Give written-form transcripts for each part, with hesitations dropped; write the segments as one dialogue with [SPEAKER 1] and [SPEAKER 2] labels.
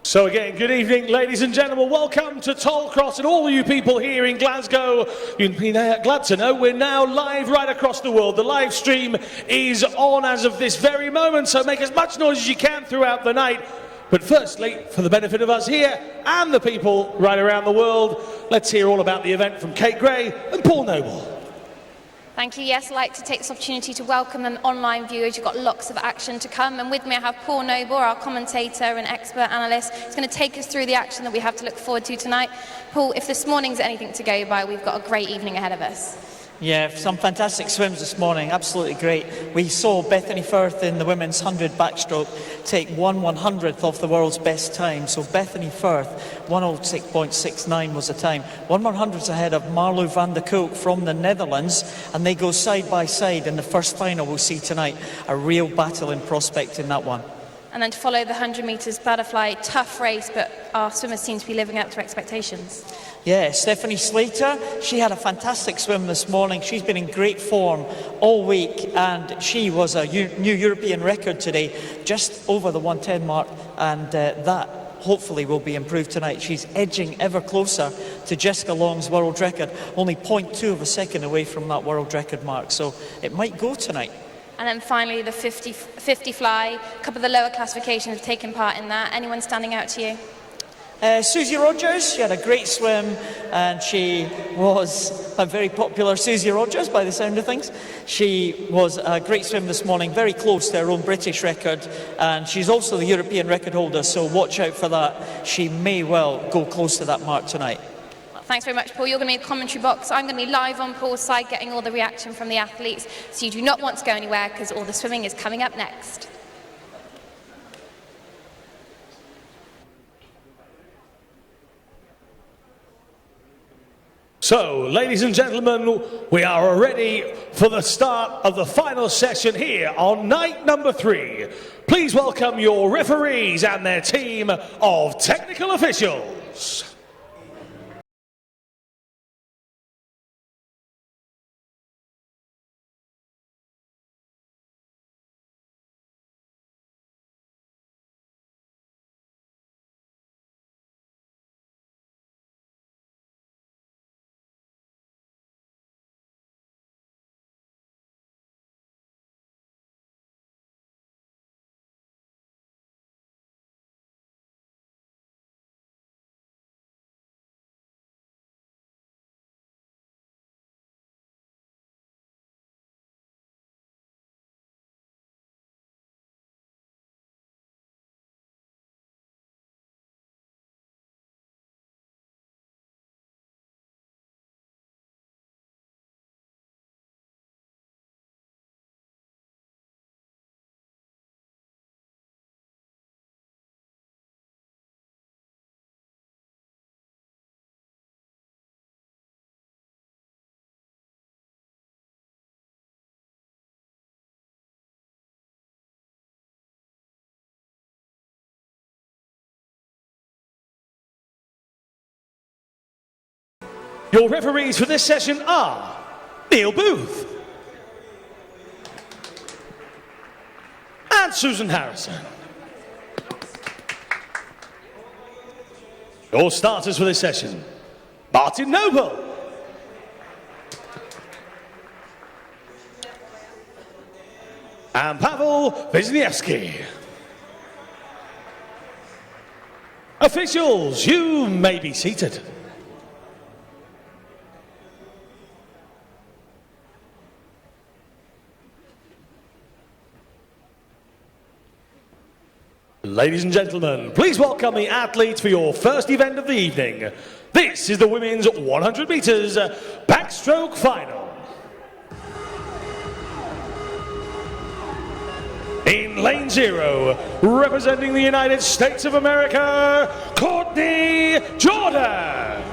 [SPEAKER 1] So again, good evening, ladies and gentlemen. Welcome to Tollcross and all of you people here in Glasgow. You'd be glad to know we're now live right across the world. The live stream is on as of this very moment, so make as much noise as you can throughout the night. But firstly, for the benefit of us here and the people right around the world, let's hear all about the event from Kate Gray and Paul Noble.
[SPEAKER 2] Thank you. Yes, I'd like to take this opportunity to welcome them online viewers. You've got lots of action to come. And with me I have Paul Noble, our commentator and expert analyst. He's going to take us through the action that we have to look forward to tonight. Paul, if this morning's anything to go by, we've got a great evening ahead of us.
[SPEAKER 3] Yeah, some fantastic swims this morning, absolutely great. We saw Bethany Firth in the women's 100 backstroke take 1/100th of the world's best time. So Bethany Firth, 106.69 was the time. 1/100th ahead of Marlo van der Kolk from the Netherlands, and they go side by side in the first final we'll see tonight. A real battle in prospect in that one.
[SPEAKER 2] And then to follow the 100 metres butterfly, tough race, but our swimmers seem to be living up to expectations.
[SPEAKER 3] Yeah, Stephanie Slater, she had a fantastic swim this morning. She's been in great form all week, and she was a new European record today, just over the 110 mark, and that hopefully will be improved tonight. She's edging ever closer to Jessica Long's world record, only 0.2 of a second away from that world record mark, so it might go tonight.
[SPEAKER 2] And then finally the 50 fly, a couple of the lower classifications have taken part in that. Anyone standing out to you?
[SPEAKER 3] Susie Rogers, she had a great swim, and she was a very popular Susie Rogers by the sound of things. She was a great swim this morning, very close to her own British record, and she's also the European record holder, so watch out for that. She may well go close to that mark tonight.
[SPEAKER 2] Well, thanks very much, Paul. You're going to be in the commentary box. I'm going to be live on Paul's side getting all the reaction from the athletes, so you do not want to go anywhere because all the swimming is coming up next.
[SPEAKER 1] So, ladies and gentlemen, we are ready for the start of the final session here on night number 3. Please welcome your referees and their team of technical officials. Your referees for this session are Neil Booth and Susan Harrison. Your starters for this session, Martin Noble and Pavel Wisniewski. Officials, you may be seated. Ladies and gentlemen, please welcome the athletes for your first event of the evening. This is the women's 100 meters backstroke final. In lane 0, representing the United States of America, Courtney Jordan.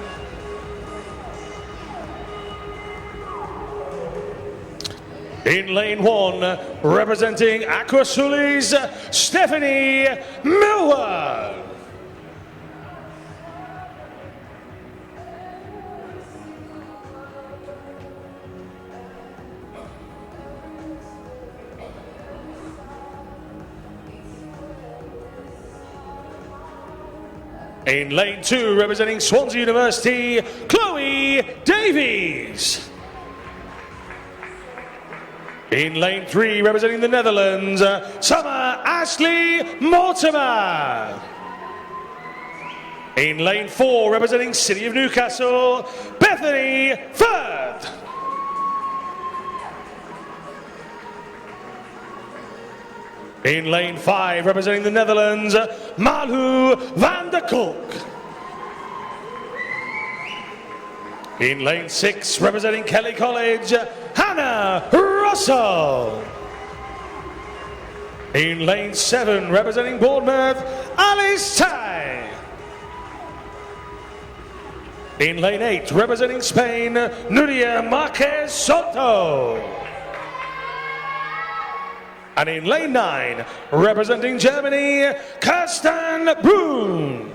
[SPEAKER 1] In lane 1, representing Aquasulis, Stephanie Millward. In lane 2, representing Swansea University, Chloe Davies. In lane 3, representing the Netherlands, Summer Ashley Mortimer. In lane 4, representing City of Newcastle, Bethany Firth. In lane 5, representing the Netherlands, Malu van der Kolk. In lane 6, representing Kelly College, Hannah Russell. In lane 7, representing Bournemouth, Alice Tai. In lane 8, representing Spain, Nuria Marquez Soto. And in lane 9, representing Germany, Kirsten Brun.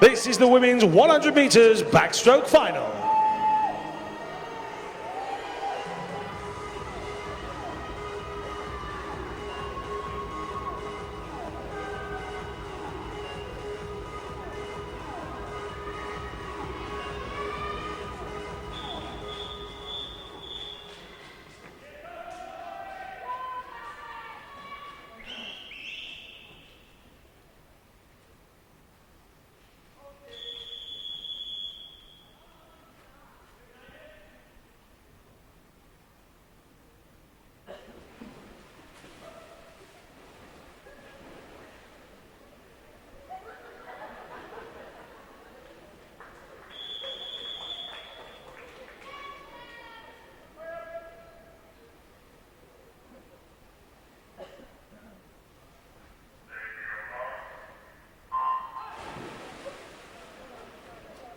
[SPEAKER 1] This is the women's 100 meters backstroke final.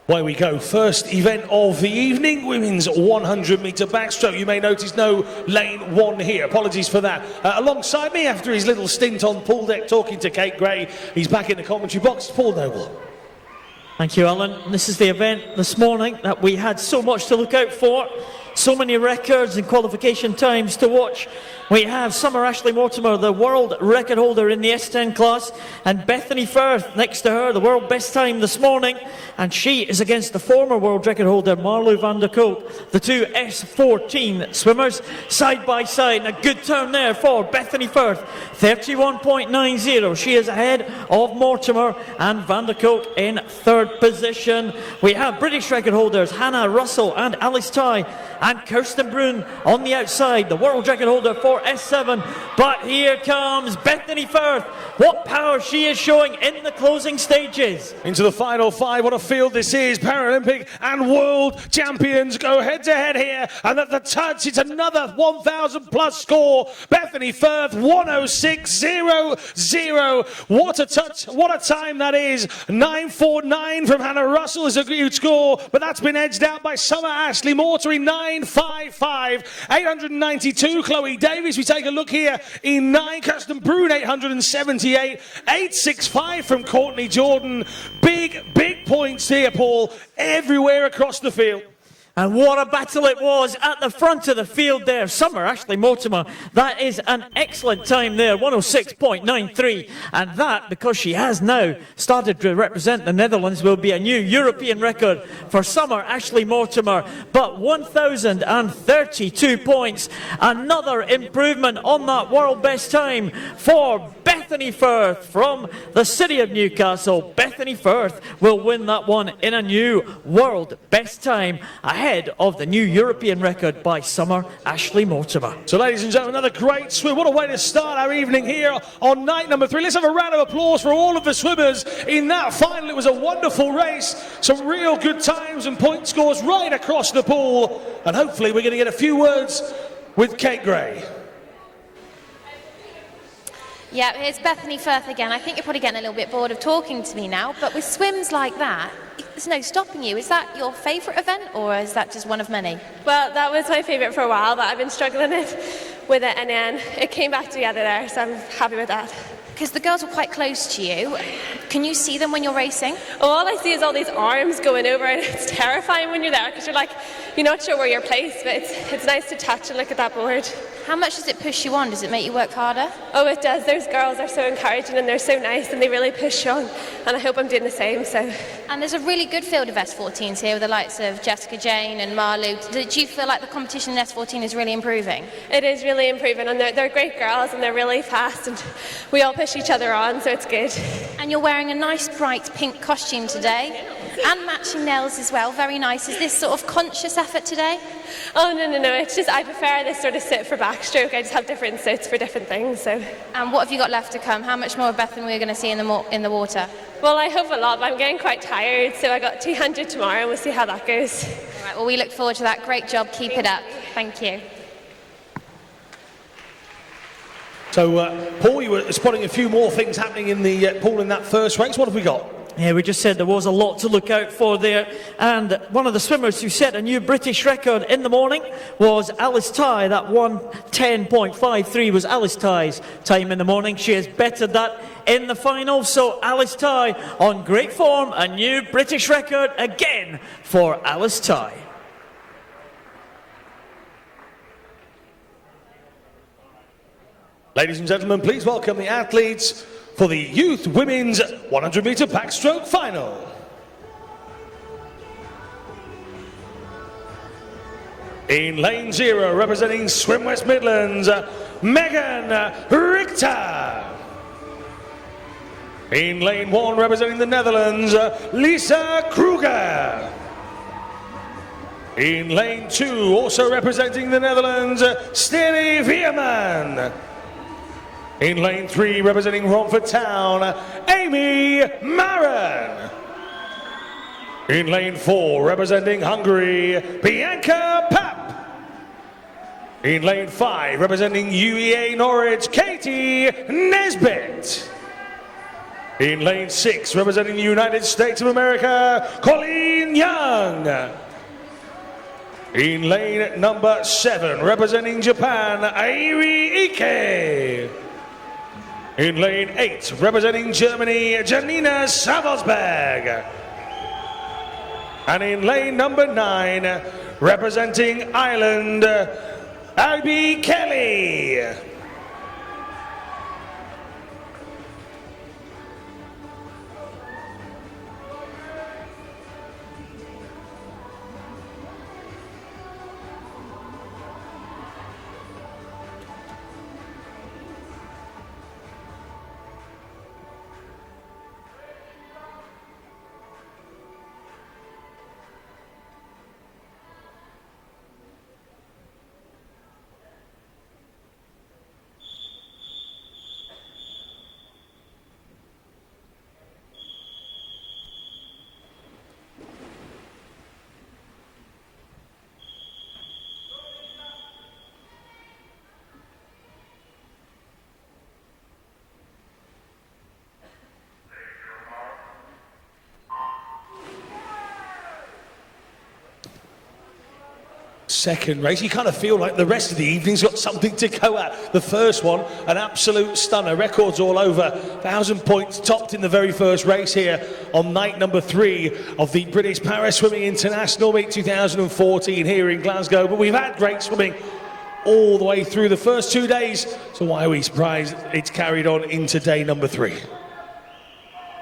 [SPEAKER 1] Away we go, first event of the evening, women's 100 metre backstroke. You may notice no lane 1 here, apologies for that. Alongside me, after his little stint on pool deck talking to Kate Gray, he's back in the commentary box, Paul Noble.
[SPEAKER 3] Thank you, Alan. This is the event this morning that we had so much to look out for. So many records and qualification times to watch. We have Summer Ashley Mortimer, the world record holder in the S10 class, and Bethany Firth next to her, the world best time this morning, and she is against the former world record holder Marlu van der Kolk. The two S14 swimmers side by side, and a good turn there for Bethany Firth, 31.90. She is ahead of Mortimer and van der Kolk in third position. We have British record holders Hannah Russell and Alice Tai, and Kirsten Brun on the outside, the world record holder for S7. But here comes Bethany Firth. What power she is showing in the closing stages.
[SPEAKER 1] Into the final 5, what a field this is. Paralympic and world champions go head to head here, and at the touch it's another 1,000 plus score. Bethany Firth 106.00. What a touch, what a time that is. 9.49 from Hannah Russell is a huge score, but that's been edged out by Summer Ashley Mortimer in 9.55. 892 Chloe Davies. We take a look here in 9. Kirsten Brun 878. 8.65 from Courtney Jordan. Big points here, Paul, everywhere across the field.
[SPEAKER 3] And what a battle it was at the front of the field there. Summer Ashley Mortimer, that is an excellent time there, 106.93. And that, because she has now started to represent the Netherlands, will be a new European record for Summer Ashley Mortimer. But 1,032 points, another improvement on that world best time for Bethany Firth from the City of Newcastle. Bethany Firth will win that one in a new world best time, ahead of the new European record by Summer Ashley Mortimer.
[SPEAKER 1] So ladies and gentlemen, another great swim. What a way to start our evening here on night number 3. Let's have a round of applause for all of the swimmers in that final. It was a wonderful race. Some real good times and point scores right across the pool. And hopefully we're going to get a few words with Kate Gray.
[SPEAKER 2] Yeah, it's Bethany Firth again. I think you're probably getting a little bit bored of talking to me now, but with swims like that, there's no stopping you. Is that your favourite event, or is that just one of many?
[SPEAKER 4] Well, that was my favourite for a while, but I've been struggling with it, and then it came back together there, so I'm happy with that.
[SPEAKER 2] Because the girls were quite close to you. Can you see them when you're racing?
[SPEAKER 4] All I see is all these arms going over, and it's terrifying when you're there, because you're not sure where you're placed, but it's nice to touch and look at that board.
[SPEAKER 2] How much does it push you on? Does it make you work harder?
[SPEAKER 4] Oh, it does. Those girls are so encouraging and they're so nice and they really push you on. And I hope I'm doing the same.
[SPEAKER 2] And there's a really good field of S14s here with the likes of Jessica Jane and Marlou. Do you feel like the competition in S14 is really improving?
[SPEAKER 4] It is really improving, and they're great girls and they're really fast and we all push each other on, so it's good.
[SPEAKER 2] And you're wearing a nice bright pink costume today and matching nails as well. Very nice. Is this sort of conscious effort today?
[SPEAKER 4] Oh, no. It's just I prefer this sort of sit for backstroke. I just have different sits for different things. So.
[SPEAKER 2] And what have you got left to come? How much more of Bethan we're going to see in the water?
[SPEAKER 4] Well, I hope a lot, but I'm getting quite tired. So I got 200 tomorrow and we'll see how that goes.
[SPEAKER 2] All right, well, we look forward to that. Great job. Keep it up. Thank you.
[SPEAKER 1] So, Paul, you were spotting a few more things happening in the pool in that first race. What have we got?
[SPEAKER 3] Yeah, we just said there was a lot to look out for there. And one of the swimmers who set a new British record in the morning was Alice Ty. That 1:10.53 was Alice Ty's time in the morning. She has bettered that in the final. So Alice Ty on great form, a new British record again for Alice Ty.
[SPEAKER 1] Ladies and gentlemen, please welcome the athletes for the Youth Women's 100-metre backstroke final. In lane 0, representing Swim West Midlands, Megan Richter. In lane 1, representing the Netherlands, Lisa Kruger. In lane 2, also representing the Netherlands, Steny Veerman. In lane 3, representing Romford Town, Amy Marin. In lane 4, representing Hungary, Bianca Papp. In lane 5, representing UEA Norwich, Katie Nesbitt. In lane 6, representing the United States of America, Colleen Young. In lane number 7, representing Japan, Airi Ike. In lane 8, representing Germany, Janina Savelsberg. And in lane number 9, representing Ireland, Albie Kelly. Second race, you kind of feel like the rest of the evening's got something to go at. The first one, an absolute stunner, records all over, 1,000 points topped in the very first race here on night number 3 of the British Para Swimming International Meet 2014 here in Glasgow. But we've had great swimming all the way through the first 2 days, so why are we surprised it's carried on into day number 3?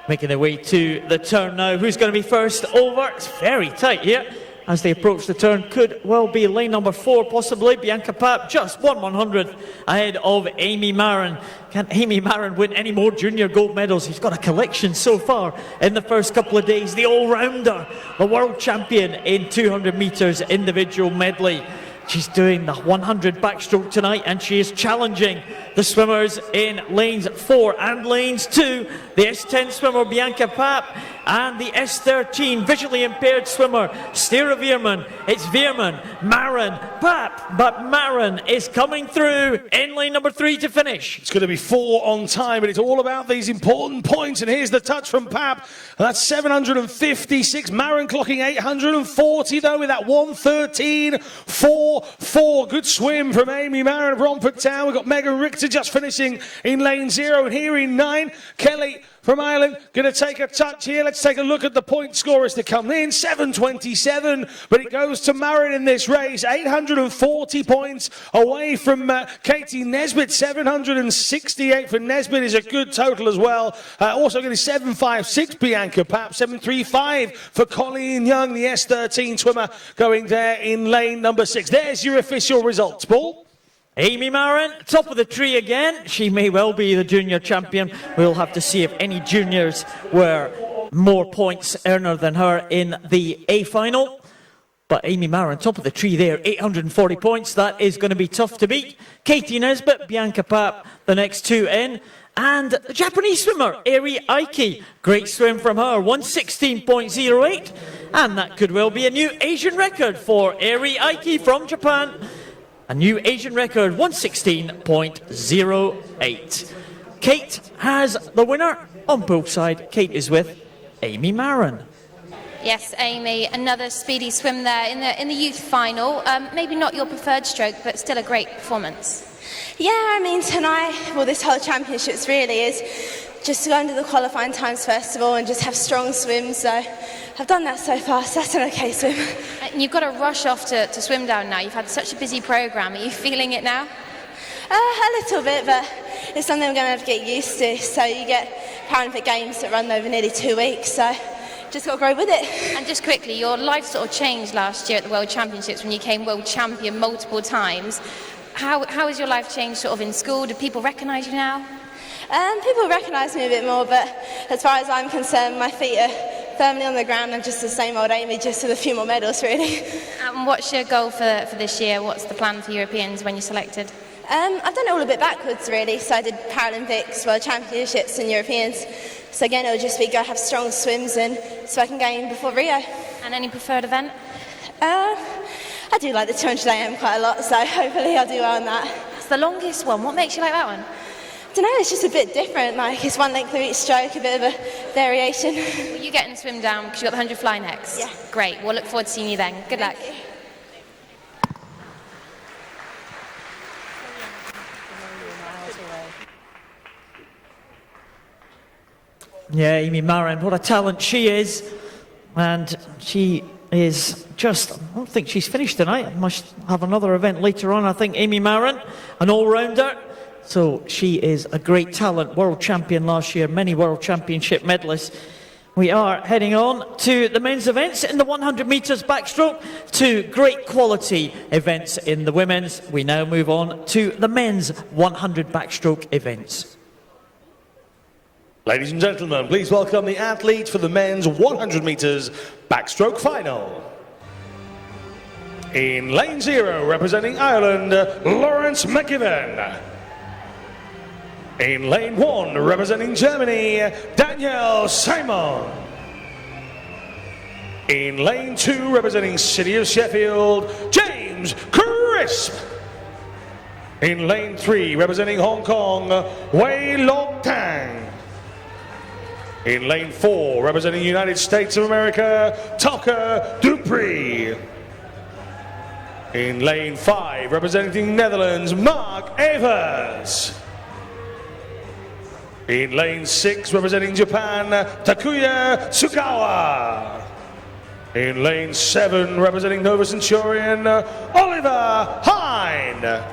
[SPEAKER 3] Making their way to the turn now. Who's going to be first over? It's very tight here. As they approach the turn, could well be lane number 4, possibly. Bianca Papp just 1/100th ahead of Amy Marin. Can Amy Marin win any more junior gold medals? He's got a collection so far in the first couple of days. The all-rounder, the world champion in 200 metres individual medley. She's doing the 100 backstroke tonight, and she is challenging the swimmers in lanes 4 and lanes 2. The S10 swimmer Bianca Papp and the S13 visually impaired swimmer Steny Veerman. It's Veerman, Marin, Papp, but Marin is coming through in lane number 3 to finish.
[SPEAKER 1] It's going to be 4 on time, but it's all about these important points. And here's the touch from Papp. That's 756. Marin clocking 840 though with that 1:13.4. 4-4. Good swim from Amy Marin of Romford Town. We've got Megan Richter just finishing in lane 0. And here in 9, Kelly from Ireland going to take a touch here. Let's take a look at the point scorers to come in. 727, but it goes to Marin in this race. 840 points away from Katie Nesbitt. 768 for Nesbitt is a good total as well. Also getting 756 Bianca Papp. 735 for Colleen Young, the S13 swimmer, going there in lane number 6. There's your official results, Paul.
[SPEAKER 3] Amy Marin, top of the tree again. She may well be the junior champion. We'll have to see if any juniors were more points earner than her in the A final. But Amy Marin, top of the tree there, 840 points. That is going to be tough to beat. Katie Nesbitt, Bianca Papp, the next two in. And the Japanese swimmer, Eri Aiki. Great swim from her, 116.08. And that could well be a new Asian record for Eri Aiki from Japan. A new Asian record, 116.08. Kate has the winner on both sides. Kate is with Amy Marin.
[SPEAKER 2] Yes, Amy, another speedy swim there in the youth final. Maybe not your preferred stroke, but still a great performance.
[SPEAKER 5] Yeah, I mean, tonight, well, this whole championships really is just to go into the qualifying times first of all and just have strong swims. So I've done that so far, so that's an okay swim.
[SPEAKER 2] And you've got to rush off to swim down now. You've had such a busy programme. Are you feeling it now?
[SPEAKER 5] A little bit, but it's something I'm going to have to get used to. So you get Paralympic Games that run over nearly 2 weeks, so just got to grow with it.
[SPEAKER 2] And just quickly, your life sort of changed last year at the World Championships when you came world champion multiple times. How has your life changed sort of in school? Do people recognise you now?
[SPEAKER 5] People recognise me a bit more, but as far as I'm concerned, my feet are firmly on the ground. I'm just the same old Amy, just with a few more medals, really.
[SPEAKER 2] And what's your goal for this year? What's the plan for Europeans when you're selected?
[SPEAKER 5] I've done it all a bit backwards, really. So I did Paralympics, World Championships and Europeans. So again, it'll just be go have strong swims and so I can go in before Rio.
[SPEAKER 2] And any preferred event?
[SPEAKER 5] I do like the 200 AM quite a lot, so hopefully I'll do well on that.
[SPEAKER 2] It's the longest one. What makes you like that one?
[SPEAKER 5] I don't know, it's just a bit different. Like, it's one length of each stroke, a bit of a variation.
[SPEAKER 2] Will you get in the swim down because you've got the 100 fly next?
[SPEAKER 5] Yeah.
[SPEAKER 2] Great. We'll look forward to seeing you then. Good luck.
[SPEAKER 5] Thank you.
[SPEAKER 3] Yeah, Amy Marin, what a talent she is. And she is just, I don't think she's finished tonight. Must have another event later on, I think. Amy Marin, an all-rounder. So she is a great talent, world champion last year, many world championship medalists. We are heading on to the men's events in the 100 metres backstroke, to great quality events in the women's. We now move on to the men's 100 backstroke events.
[SPEAKER 1] Ladies and gentlemen, please welcome the athlete for the men's 100 metres backstroke final. In lane 0, representing Ireland, Lawrence McGibbon. In lane 1, representing Germany, Danielle Simon. In lane 2, representing City of Sheffield, James Crisp. In lane 3, representing Hong Kong, Wei Lok Tang. In lane 4, representing United States of America, Tucker Dupree. In lane 5, representing Netherlands, Mark Evers. In lane 6, representing Japan, Takuya Tsukawa. In lane 7, representing Nova Centurion, Oliver Hine.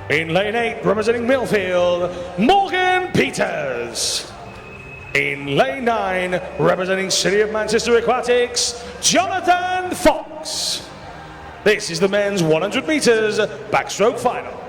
[SPEAKER 1] In lane 8, representing Millfield, Morgan Peters. In lane 9, representing City of Manchester Aquatics, Jonathan Fox. This is the men's 100 metres backstroke final.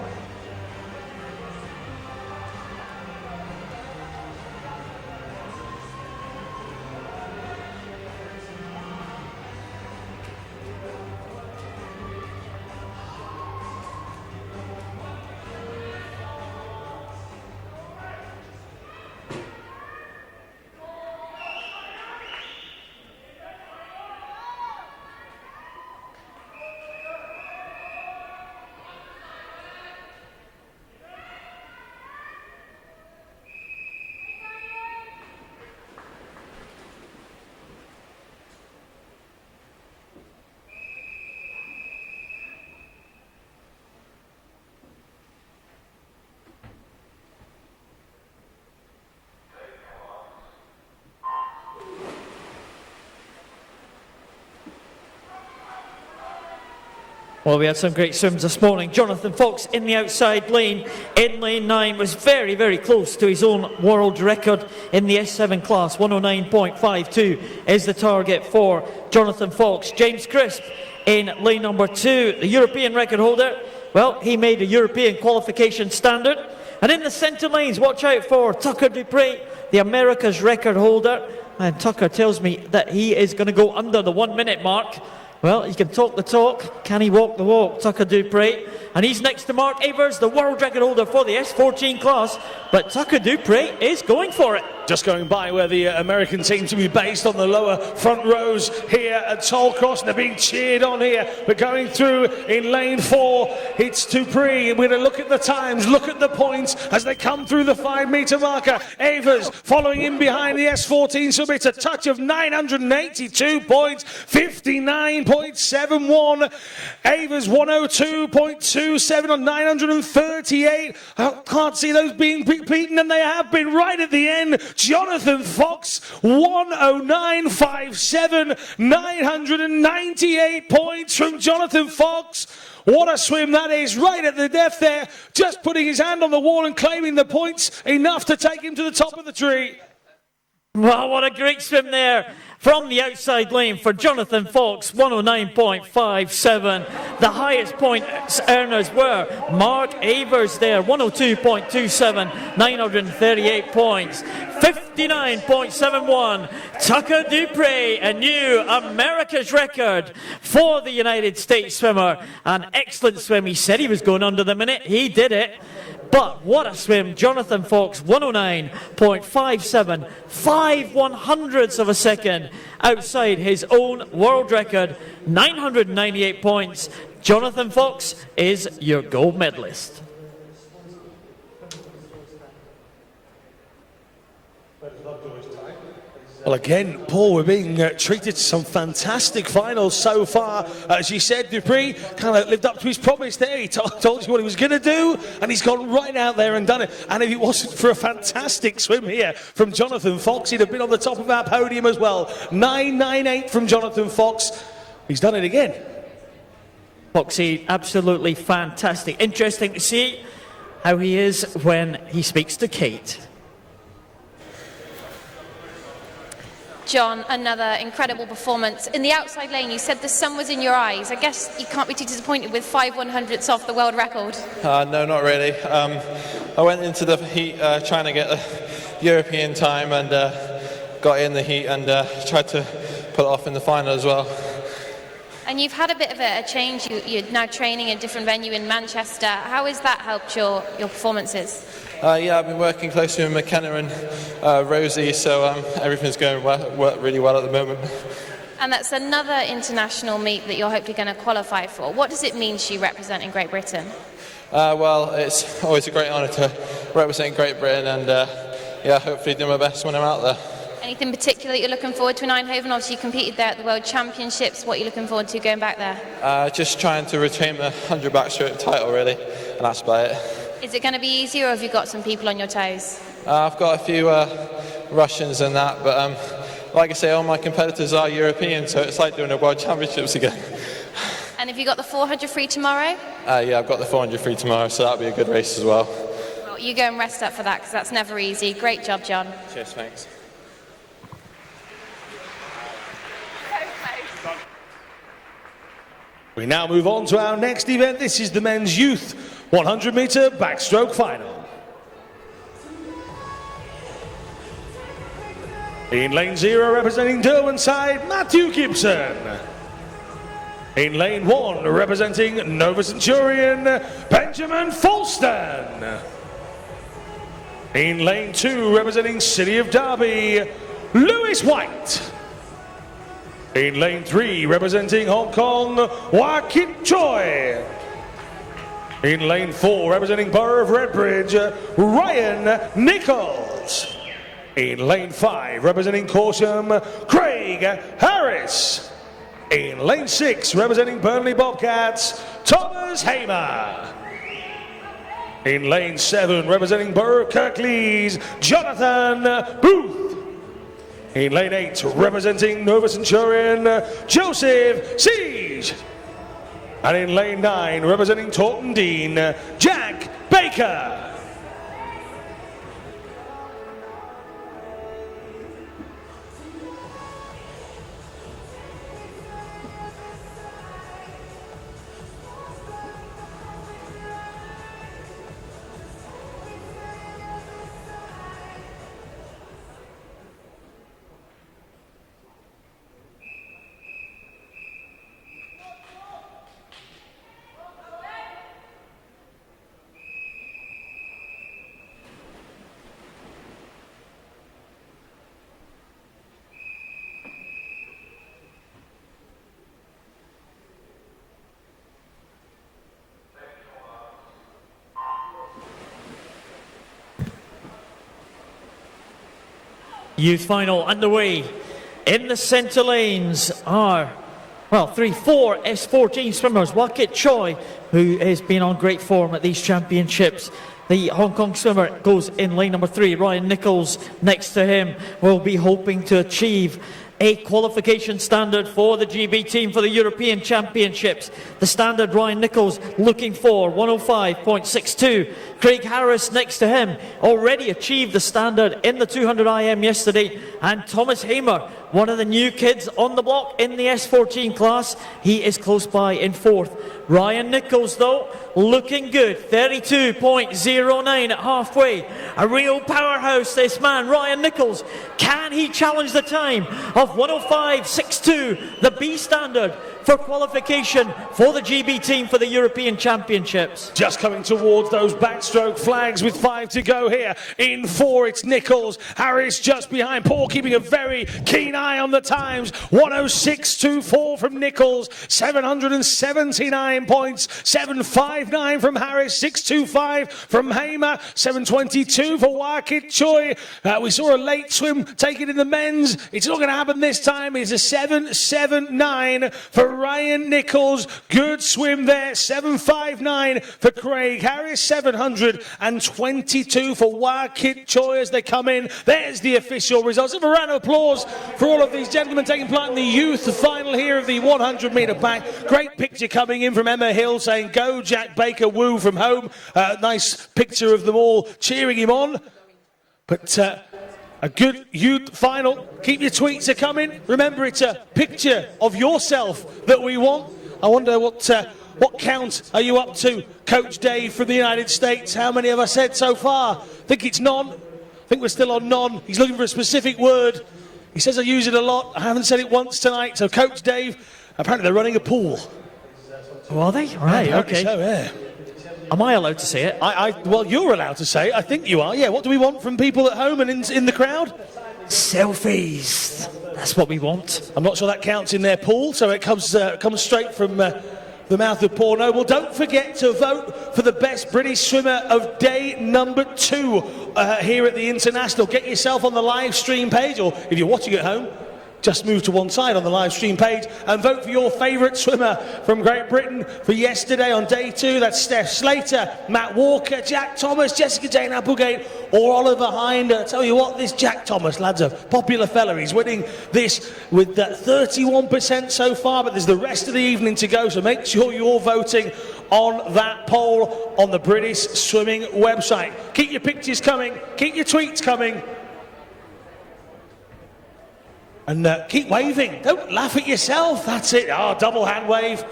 [SPEAKER 3] Well, we had some great swims this morning. Jonathan Fox in the outside lane, in lane 9, was very, very close to his own world record in the S7 class. 109.52 is the target for Jonathan Fox. James Crisp in lane number 2, the European record holder. Well, he made a European qualification standard. And in the centre lanes, watch out for Tucker Dupre, the America's record holder. And Tucker tells me that he is going to go under the 1 minute mark. Well, he can talk the talk. Can he walk the walk? Tucker Dupre. And he's next to Mark Avers, the world record holder for the S14 class. But Tucker Dupre is going for it.
[SPEAKER 1] Just going by where the American team to be based on the lower front rows here at Tollcross, and they're being cheered on here. But going through in lane 4, it's Dupree. We're going to look at the times, look at the points as they come through the 5 metre marker. Avers following in behind the S14 submit, a touch of 982 points, 59.71. Avers 102.27 on 938. I can't see those being beaten, and they have been right at the end. Jonathan Fox, 109.57, 998 points from Jonathan Fox. What a swim that is, right at the depth there, just putting his hand on the wall and claiming the points, enough to take him to the top of the tree.
[SPEAKER 3] Wow, what a great swim there from the outside lane for Jonathan Fox, 109.57. The highest point earners were Mark Avers there, 102.27, 938 points. 59.71, Tucker Dupre, a new America's record for the United States swimmer. An excellent swim. He said he was going under the minute. He did it. But what a swim. Jonathan Fox, 109.57, 5/100ths of a second outside his own world record, 998 points. Jonathan Fox is your gold medalist.
[SPEAKER 1] Well, again, Paul, we're being treated to some fantastic finals so far. As you said, Dupree kind of lived up to his promise there. He told you what he was going to do, and he's gone right out there and done it. And if it wasn't for a fantastic swim here from Jonathan Fox, he'd have been on the top of our podium as well. 998 from Jonathan Fox. He's done it again.
[SPEAKER 3] Foxy, absolutely fantastic. Interesting to see how he is when he speaks to Kate.
[SPEAKER 2] John, another incredible performance. In the outside lane, you said the sun was in your eyes. I guess you can't be too disappointed with 5/100ths off the world record.
[SPEAKER 6] No, not really. I went into the heat trying to get the European time and got in the heat and tried to pull it off in the final as well.
[SPEAKER 2] And you've had a bit of a change. You're now training in a different venue in Manchester. How has that helped your performances?
[SPEAKER 6] Yeah, I've been working closely with McKenna and Rosie, so everything's going really well at the moment.
[SPEAKER 2] And that's another international meet that you're hopefully going to qualify for. What does it mean to you representing Great Britain?
[SPEAKER 6] Well, it's always a great honour to represent Great Britain and yeah, hopefully do my best when I'm out there.
[SPEAKER 2] Anything particular that you're looking forward to in Eindhoven? Obviously you competed there at the World Championships. What are you looking forward to going back there?
[SPEAKER 6] Just trying to retain the 100 backstroke title really, and that's about it.
[SPEAKER 2] Is it going to be easier, or have you got some people on your toes?
[SPEAKER 6] I've got a few Russians and that, but like I say, all my competitors are European, so it's like doing the World Championships again.
[SPEAKER 2] And have you got the 400 free tomorrow?
[SPEAKER 6] Yeah, I've got the 400 free tomorrow, so that'll be a good race as well.
[SPEAKER 2] Well, you go and rest up for that, because that's never easy. Great job, John.
[SPEAKER 6] Cheers, thanks.
[SPEAKER 1] We now move on to our next event. This is the men's youth 100 metre backstroke final. In lane 0, representing Derwentide, Matthew Gibson. In lane 1, representing Nova Centurion, Benjamin Falston. In lane 2, representing City of Derby, Lewis White. In lane 3, representing Hong Kong, Wah Kit Choi. In lane 4, representing Borough of Redbridge, Ryan Nichols. In lane 5, representing Corsham, Craig Harris. In lane 6, representing Burnley Bobcats, Thomas Hamer. In lane 7, representing Borough of Kirklees, Jonathan Booth. In lane 8, representing Nova Centurion, Joseph Siege. And in lane 9, representing Taunton Dean, Jack Baker.
[SPEAKER 3] Youth final underway. In the centre lanes are, well, 4 S14 swimmers. Wakit Choi, who has been on great form at these championships. The Hong Kong swimmer goes in lane number 3. Ryan Nichols next to him will be hoping to achieve a qualification standard for the GB team for the European Championships. The standard Ryan Nichols looking for 105.62. Craig Harris next to him already achieved the standard in the 200 IM yesterday. And Thomas Hamer, one of the new kids on the block in the S14 class, he is close by in 4th. Ryan Nichols, though, looking good. 32.09 at halfway. A real powerhouse, this man, Ryan Nichols. Can he challenge the time of 105.62, the B standard for qualification for the GB team for the European Championships?
[SPEAKER 1] Just coming towards those backstroke flags with 5 to go here. In 4, it's Nichols. Harris just behind. Paul keeping a very keen eye on the times. 106.24 from Nichols. 779 points. 759 from Harris. 625 from Hamer. 722 for Wakit Choi. We saw a late swim taken in the men's. It's not going to happen this time. It's a 779 for Ryan Nichols. Good swim there. 759 for Craig Harris. 722 for Wakit Choi as they come in. There's the official results. A round of applause for all of these gentlemen taking part in the youth final here of the 100-metre back. Great picture coming in from Emma Hill saying, "Go Jack Baker, woo" from home. Nice picture of them all cheering him on. But a good youth final. Keep your tweets are coming. Remember, it's a picture of yourself that we want. I wonder what count are you up to, Coach Dave from the United States? How many have I said so far? I think it's none. I think we're still on none. He's looking for a specific word. He says I use it a lot. I haven't said it once tonight. So, Coach Dave, apparently they're running a pool.
[SPEAKER 3] Oh, are they? Right, okay.
[SPEAKER 1] So, yeah.
[SPEAKER 3] Am I allowed to say it?
[SPEAKER 1] Well, you're allowed to say it. I think you are. Yeah, what do we want from people at home and in the crowd?
[SPEAKER 3] Selfies. That's what we want.
[SPEAKER 1] I'm not sure that counts in their pool, so it comes straight from the mouth of Paul Noble. Don't forget to vote for the best British swimmer of day number 2 here at the International. Get yourself on the live stream page, or if you're watching at home, just move to one side on the live stream page and vote for your favourite swimmer from Great Britain for yesterday on day 2. That's Steph Slater, Matt Walker, Jack Thomas, Jessica Jane Applegate, or Oliver Hind. I tell you what, this Jack Thomas, lad's a popular fella. He's winning this with 31% so far, but there's the rest of the evening to go, so make sure you're voting on that poll on the British Swimming website. Keep your pictures coming, keep your tweets coming. And keep waving. Don't laugh at yourself. That's it. Oh, double hand wave.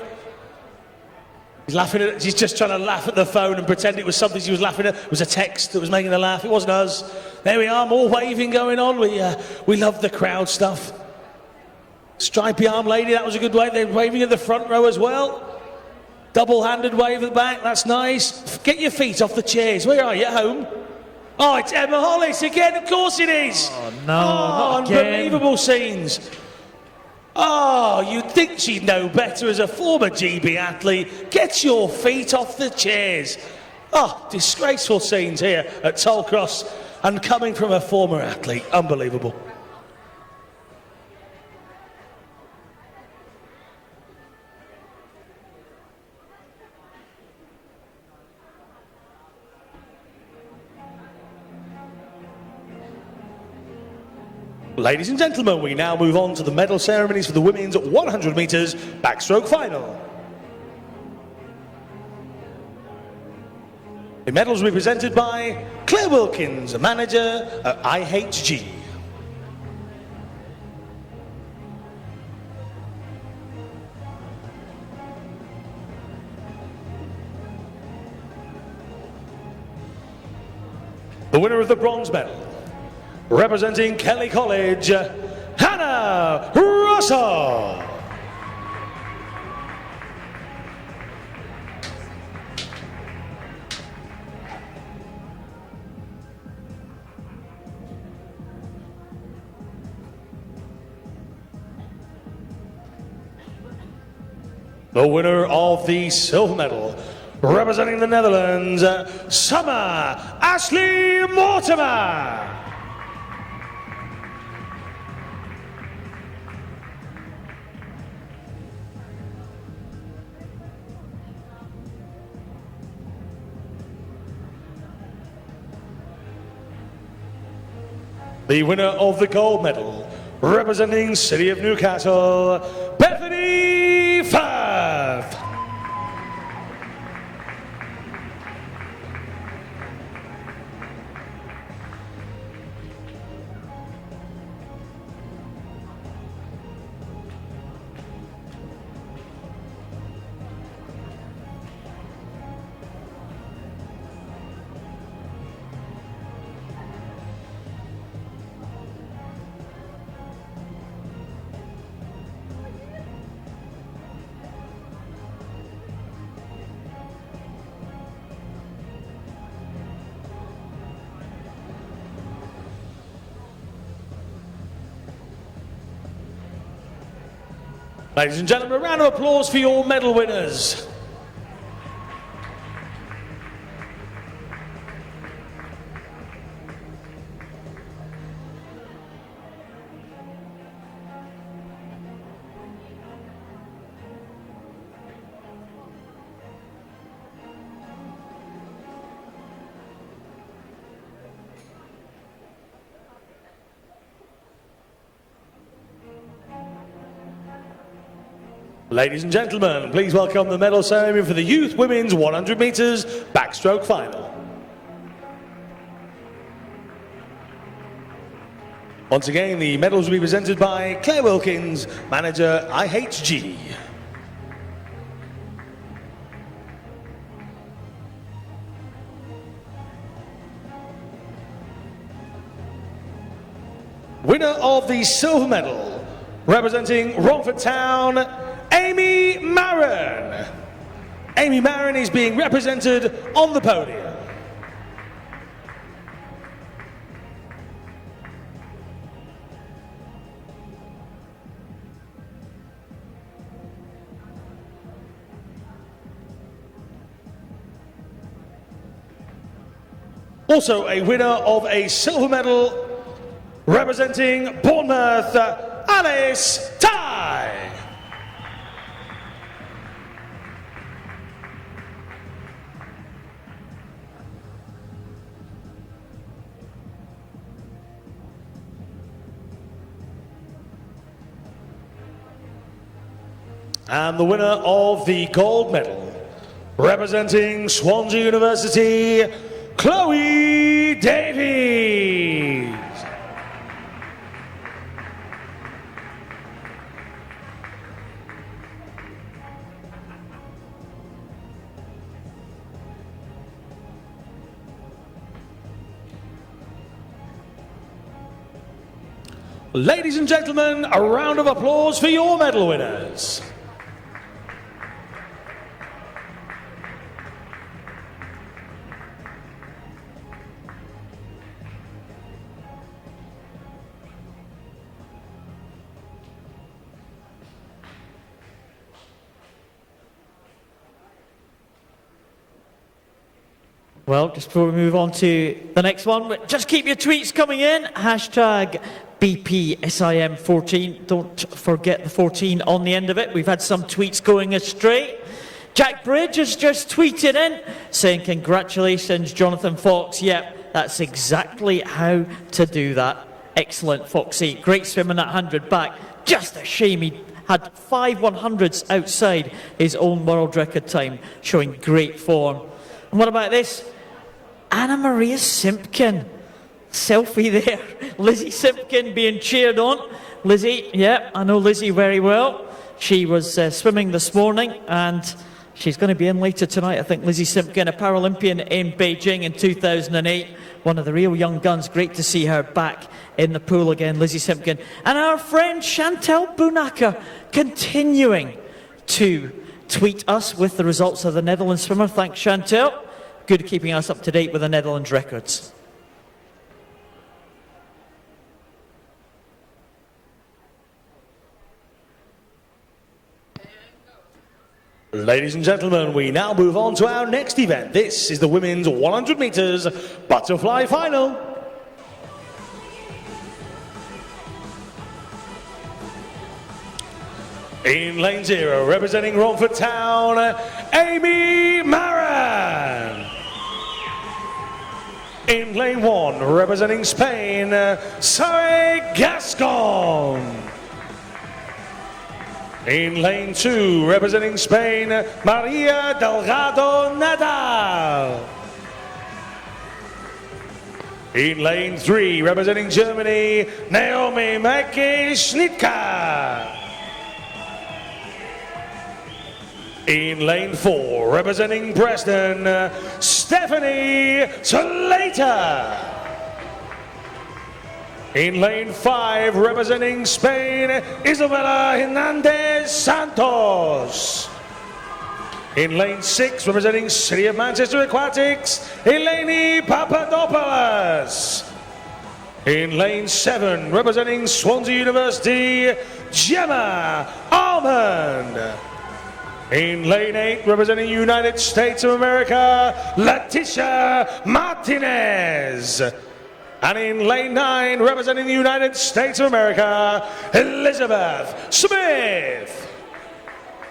[SPEAKER 1] He's laughing at. He's just trying to laugh at the phone and pretend it was something she was laughing at. It was a text that was making her laugh. It wasn't us. There we are. More waving going on. We love the crowd stuff. Stripy arm lady. That was a good wave. They're waving at the front row as well. Double-handed wave at the back. That's nice. Get your feet off the chairs. Where are you? At home? Oh, it's Emma Hollis again. Of course it is.
[SPEAKER 3] Oh, no,
[SPEAKER 1] unbelievable scenes. Oh, you'd think she'd know better as a former GB athlete. Get your feet off the chairs. Oh, disgraceful scenes here at Tollcross, and coming from a former athlete. Unbelievable. Ladies and gentlemen, we now move on to the medal ceremonies for the women's 100 metres backstroke final. The medals will be presented by Claire Wilkins, manager at IHG. The winner of the bronze medal, representing Kelly College, Hannah Russell. The winner of the silver medal, representing the Netherlands, Summer Ashley Mortimer. The winner of the gold medal, representing City of Newcastle, Bethany Firth. Ladies and gentlemen, a round of applause for your medal winners. Ladies and gentlemen, please welcome the medal ceremony for the youth women's 100 metres backstroke final. Once again, the medals will be presented by Claire Wilkins, manager IHG. Winner of the silver medal, representing Romford Town, Amy Marin. Amy Marin is being represented on the podium. Also a winner of a silver medal, representing Bournemouth, Alice Ty. And the winner of the gold medal, representing Swansea University, Chloe Davies. Ladies and gentlemen, a round of applause for your medal winners.
[SPEAKER 3] Well, just before we move on to the next one, just keep your tweets coming in. Hashtag BPSIM14. Don't forget the 14 on the end of it. We've had some tweets going astray. Jack Bridge has just tweeted in saying, congratulations, Jonathan Fox. Yep, that's exactly how to do that. Excellent, Foxy. Great swim in that 100 back. Just a shame he had 5 100s outside his own world record time, showing great form. And what about this? Anna Maria Simpkin. Selfie there. Lizzie Simpkin being cheered on. Lizzie, yeah, I know Lizzie very well. She was swimming this morning, and she's going to be in later tonight. I think Lizzie Simpkin, a Paralympian in Beijing in 2008. One of the real young guns. Great to see her back in the pool again, Lizzie Simpkin. And our friend Chantal Boonaka continuing to tweet us with the results of the Netherlands swimmer. Thanks, Chantal. Good keeping us up to date with the Netherlands records.
[SPEAKER 1] Ladies and gentlemen, we now move on to our next event. This is the women's 100 meters butterfly final. In lane 0, representing Romford Town, Amy Maran. In lane 1, representing Spain, Sarah Gascon. In lane 2, representing Spain, Maria Delgado Nadal. In lane 3, representing Germany, Naomi Mackie-Schnitka. In lane 4, representing Preston, Stephanie Slater. In lane 5, representing Spain, Isabella Hernandez Santos. In lane 6, representing City of Manchester Aquatics, Eleni Papadopoulos. In lane 7, representing Swansea University, Gemma Almond. In lane 8, representing United States of America, Leticia Martinez. And in lane 9, representing the United States of America, Elizabeth Smith.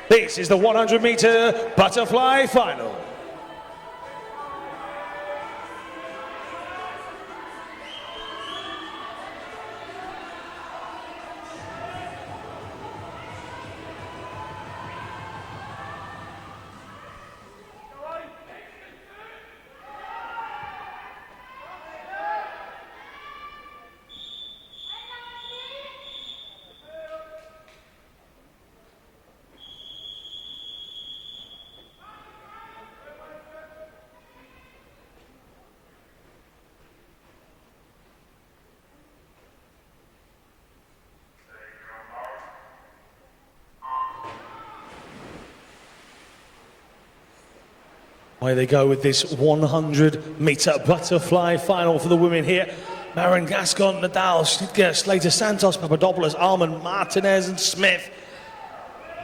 [SPEAKER 1] This is the 100-meter butterfly final. Away they go with this 100-meter butterfly final for the women here. Marin Gascon, Nadal, Schnitka, Slater, Santos, Papadopoulos, Almond, Martinez and Smith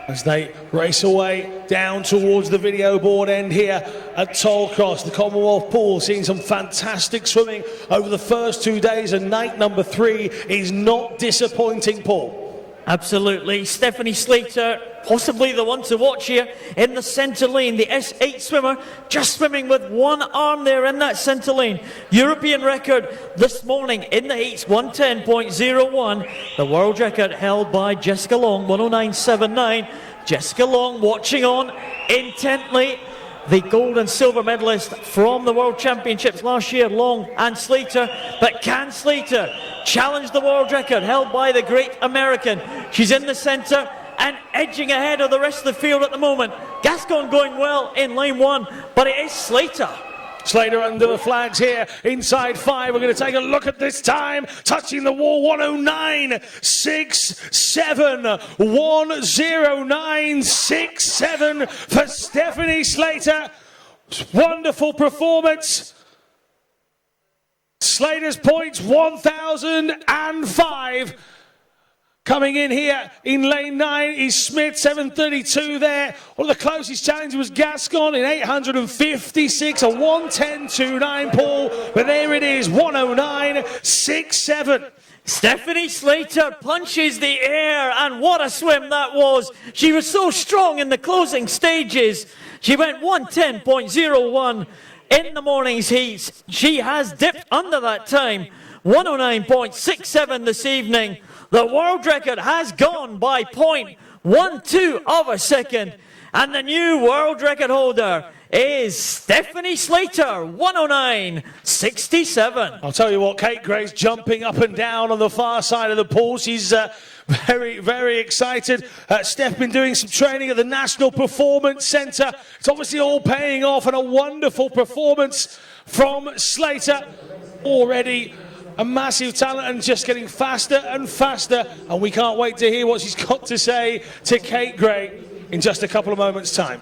[SPEAKER 1] as they race away down towards the video board end here at Tollcross. The Commonwealth Pool seeing some fantastic swimming over the first 2 days, and night number 3 is not disappointing, Paul.
[SPEAKER 3] Absolutely. Stephanie Slater, possibly the one to watch here in the centre lane. The S8 swimmer just swimming with one arm there in that centre lane. European record this morning in the heats, 110.01. The world record held by Jessica Long, 109.79. Jessica Long watching on intently. The gold and silver medalist from the World Championships last year, Long and Slater. But can Slater challenge the world record held by the great American? She's in the centre and edging ahead of the rest of the field at the moment. Gascon going well in lane 1, but it is Slater.
[SPEAKER 1] Slater under the flags here, inside 5. We're going to take a look at this time. Touching the wall, 109.67. 109.67 for Stephanie Slater. Wonderful performance. Slater's points, 1,005. Coming in here in lane 9 is Smith, 7:32 there. One of the closest challenges was Gascon in 856, a 110.29, Paul. But there it is, 109.67.
[SPEAKER 3] Stephanie Slater punches the air, and what a swim that was. She was so strong in the closing stages. She went 110.01 in the morning's heats. She has dipped under that time, 109.67 this evening. The world record has gone by 0.12 of a second, and the new world record holder is Stephanie Slater, 109.67.
[SPEAKER 1] I'll tell you what, Kate Gray's jumping up and down on the far side of the pool. She's very, very excited. Steph been doing some training at the National Performance Centre. It's obviously all paying off, and a wonderful performance from Slater. Already a massive talent and just getting faster and faster. And we can't wait to hear what she's got to say to Kate Gray in just a couple of moments' time.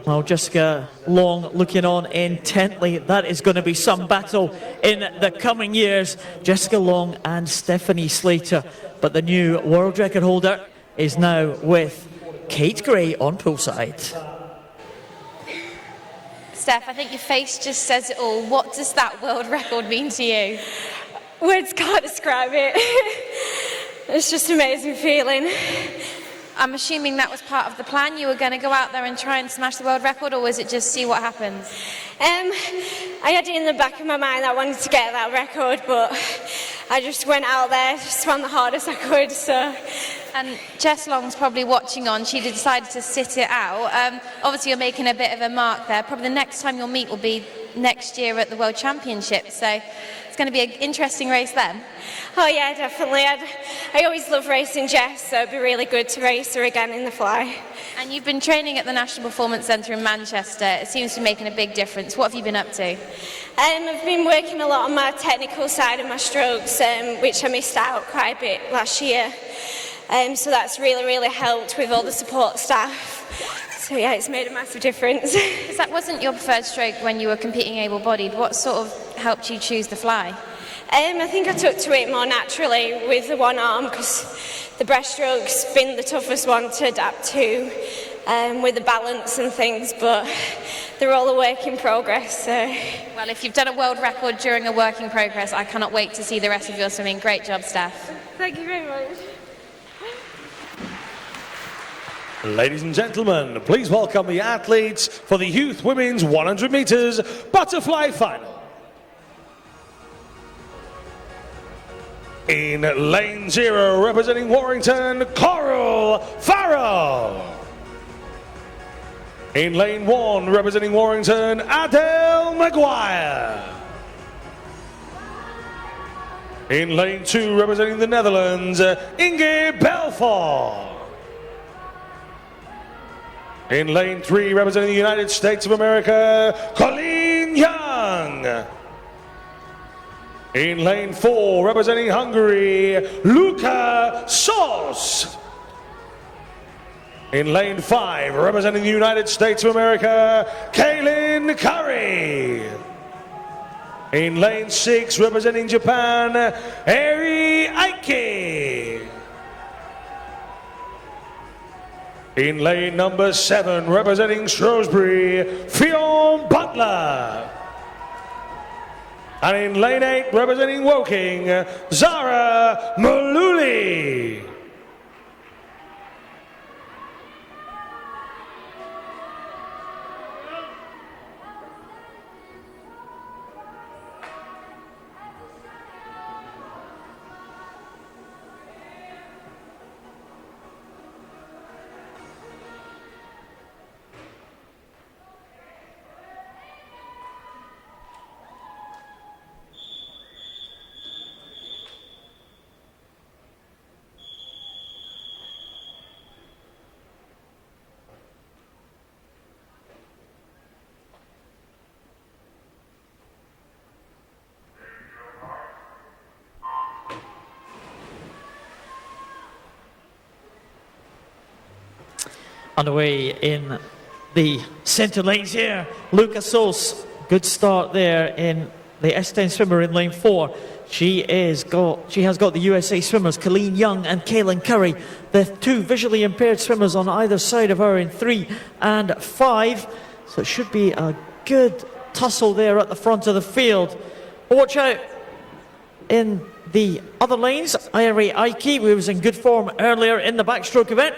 [SPEAKER 3] Well, Jessica Long looking on intently. That is going to be some battle in the coming years. Jessica Long and Stephanie Slater. But the new world record holder is now with Kate Gray on poolside.
[SPEAKER 2] Steph, I think your face just says it all. What does that world record mean to you?
[SPEAKER 4] Words can't describe it. It's just an amazing feeling.
[SPEAKER 2] I'm assuming that was part of the plan. You were going to go out there and try and smash the world record, or was it just see what happens?
[SPEAKER 4] I had it in the back of my mind that I wanted to get that record, but I just went out there, just swam the hardest I could. So.
[SPEAKER 2] And Jess Long's probably watching on. She decided to sit it out. Obviously, you're making a bit of a mark there. Probably the next time you'll meet will be next year at the World Championship. So it's going to be an interesting race then.
[SPEAKER 4] Oh yeah, definitely. I always love racing Jess, so it'd be really good to race her again in the fly.
[SPEAKER 2] And you've been training at the National Performance Centre in Manchester. It seems to be making a big difference. What have you been up to?
[SPEAKER 4] I've been working a lot on my technical side of my strokes, which I missed out quite a bit last year. So that's really, really helped with all the support staff. So yeah, it's made a massive difference.
[SPEAKER 2] Because that wasn't your preferred stroke when you were competing able-bodied. What sort of helped you choose the fly?
[SPEAKER 4] I think I took to it more naturally with the one arm, because the breaststroke's been the toughest one to adapt to with the balance and things, but they're all a work in progress. So.
[SPEAKER 2] Well, if you've done a world record during a work in progress, I cannot wait to see the rest of your swimming. Great job, Steph.
[SPEAKER 4] Thank you very much.
[SPEAKER 1] Ladies and gentlemen, please welcome the athletes for the Youth Women's 100 metres butterfly final. In lane 0, representing Warrington, Coral Farrell. In lane 1, representing Warrington, Adele Maguire. In lane 2, representing the Netherlands, Inge Belfort. In lane 3, representing the United States of America, Colleen Young. In lane 4, representing Hungary, Luca Sos. In lane 5, representing the United States of America, Kaylin Curry. In lane 6, representing Japan, Eri Aiki. In lane number 7, representing Shrewsbury, Fionn Butler. And in lane 8, representing Woking, Zara Maluli.
[SPEAKER 3] Underway in the centre lanes here. Luca Sos, good start there in the S10 swimmer in lane 4. She has got the USA swimmers, Colleen Young and Kaylin Curry, the two visually impaired swimmers on either side of her in 3 and 5. So it should be a good tussle there at the front of the field. Watch out in the other lanes. Iri Aiki, who was in good form earlier in the backstroke event.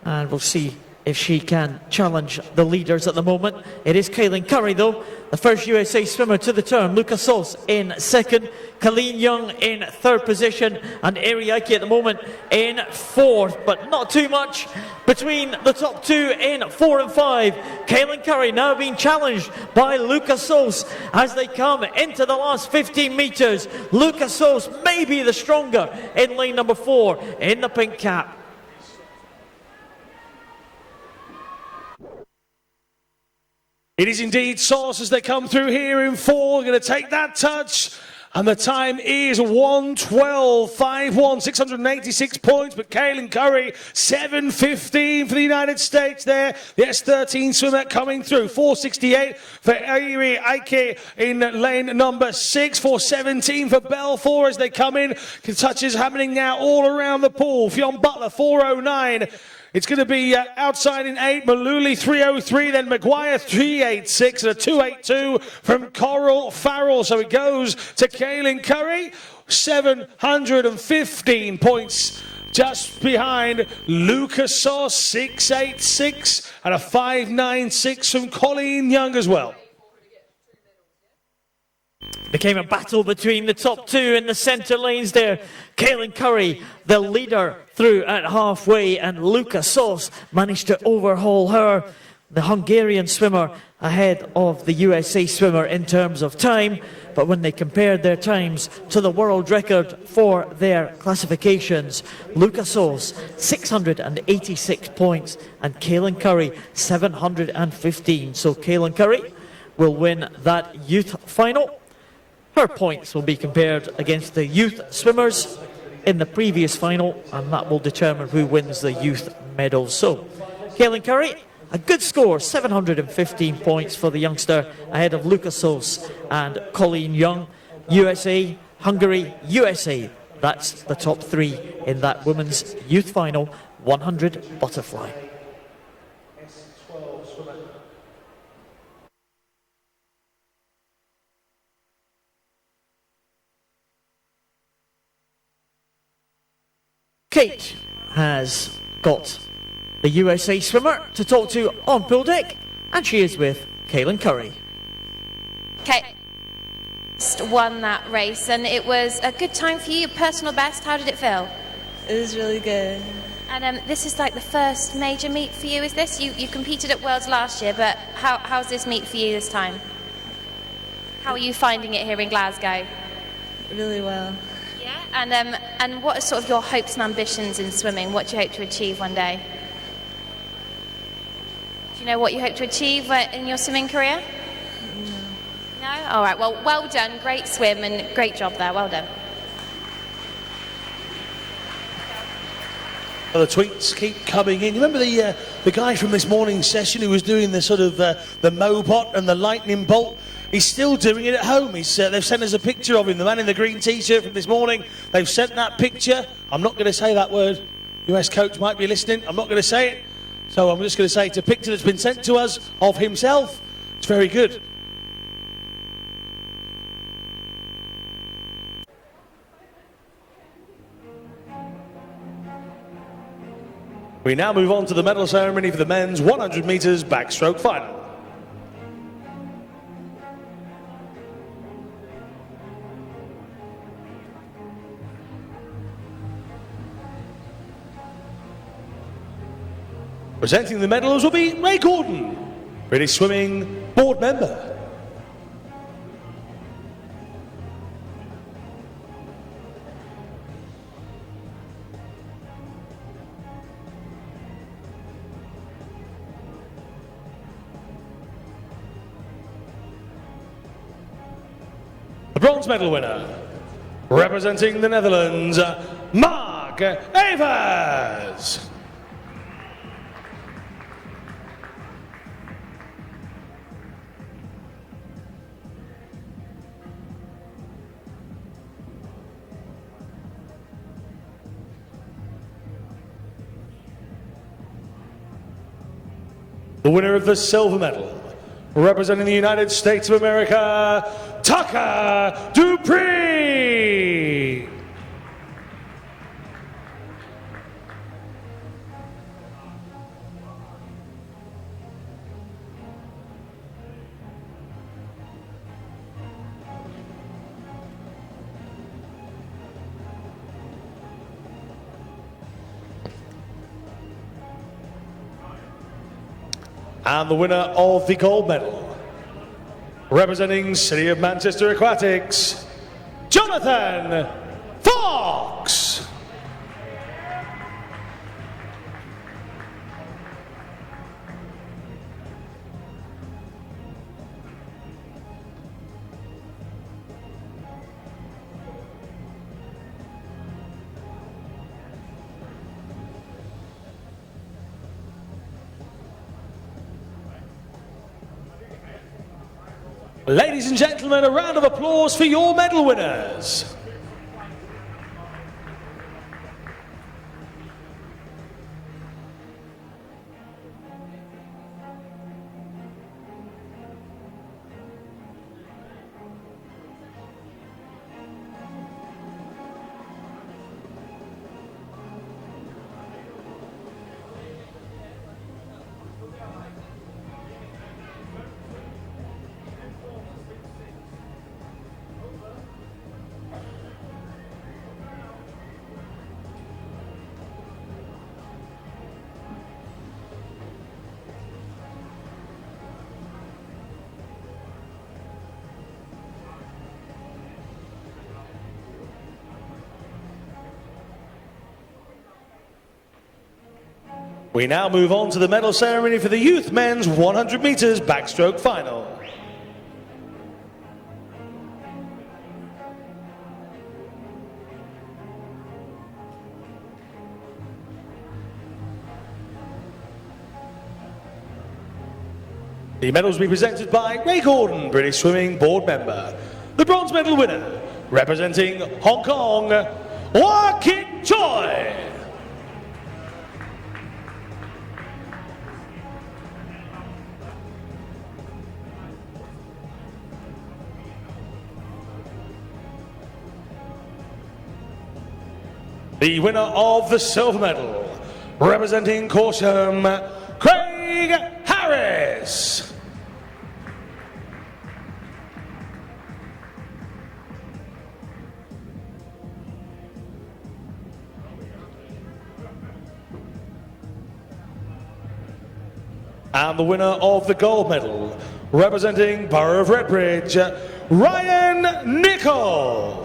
[SPEAKER 3] And we'll see if she can challenge the leaders at the moment. It is Kaylin Curry, though, the first USA swimmer to the term. Lucas Sauce in second, Colleen Young in third position, and Ariake at the moment in fourth, but not too much between the top two in 4 and 5. Kaylin Curry now being challenged by Lucas Sauce as they come into the last 15 metres. Lucas Sauce may be the stronger in lane number 4 in the pink cap.
[SPEAKER 1] It is indeed Sauce as they come through here in 4. Going to take that touch. And the time is 1:12.51, 686 points. But Kaylin Curry, 7:15 for the United States there. The S13 swimmer coming through. 4:68 for Airi Aike in lane number 6. 4:17 for Belfour as they come in. Touches happening now all around the pool. Fionn Butler, 4:09. It's going to be outside in 8, Maluli 3:03, then Maguire 3:86, and a 2:82 from Coral Farrell. So it goes to Kaylin Curry, 715 points, just behind Lucas Sauce, 6:86, and a 5:96 from Colleen Young as well.
[SPEAKER 3] Became a battle between the top two in the centre lanes there. Kaylin Curry, the leader through at halfway, and Lucas Sauce managed to overhaul her, the Hungarian swimmer, ahead of the USA swimmer in terms of time. But when they compared their times to the world record for their classifications, Lucas Sauce 686 points and Kaylin Curry 715. So Kaylin Curry will win that youth final. Her points will be compared against the youth swimmers in the previous final, and that will determine who wins the youth medals. So, Kaylin Curry, a good score, 715 points for the youngster, ahead of Lucas Sauce and Colleen Young. USA, Hungary, USA. That's the top 3 in that women's youth final, 100 butterfly. Kate has got the USA swimmer to talk to on pool deck, and she is with Kaylin Curry.
[SPEAKER 2] Kate just won that race, and it was a good time for you, your personal best. How did it feel?
[SPEAKER 7] It was really good.
[SPEAKER 2] And this is like the first major meet for you, is this? You competed at Worlds last year, but how's this meet for you this time? How are you finding it here in Glasgow?
[SPEAKER 7] Really well.
[SPEAKER 2] Yeah. And what are sort of your hopes and ambitions in swimming? What do you hope to achieve one day? Do you know what you hope to achieve in your swimming career? No. No? All right. Well done. Great swim and great job there. Well done.
[SPEAKER 1] Well, the tweets keep coming in. You remember the guy from this morning's session who was doing the sort of the Mobot and the lightning bolt? He's still doing it at home. They've sent us a picture of him, the man in the green t-shirt from this morning. They've sent that picture. I'm not going to say that word. US coach might be listening. I'm not going to say it. So I'm just going to say it's a picture that's been sent to us of himself. It's very good. We now move on to the medal ceremony for the men's 100 metres backstroke final. Presenting the medals will be Ray Gordon, British Swimming board member. The bronze medal winner, representing the Netherlands, Mark Evers. The winner of the silver medal, representing the United States of America, Tucker Dupree. And the winner of the gold medal, representing City of Manchester Aquatics, Jonathan Fox. Ladies and gentlemen, a round of applause for your medal winners. We now move on to the medal ceremony for the youth men's 100 meters backstroke final. The medals will be presented by Ray Gordon, British Swimming Board member. The bronze medal winner, representing Hong Kong, Hua Kit Choi. The winner of the silver medal, representing Corsham, Craig Harris. And the winner of the gold medal, representing Borough of Redbridge, Ryan Nichols.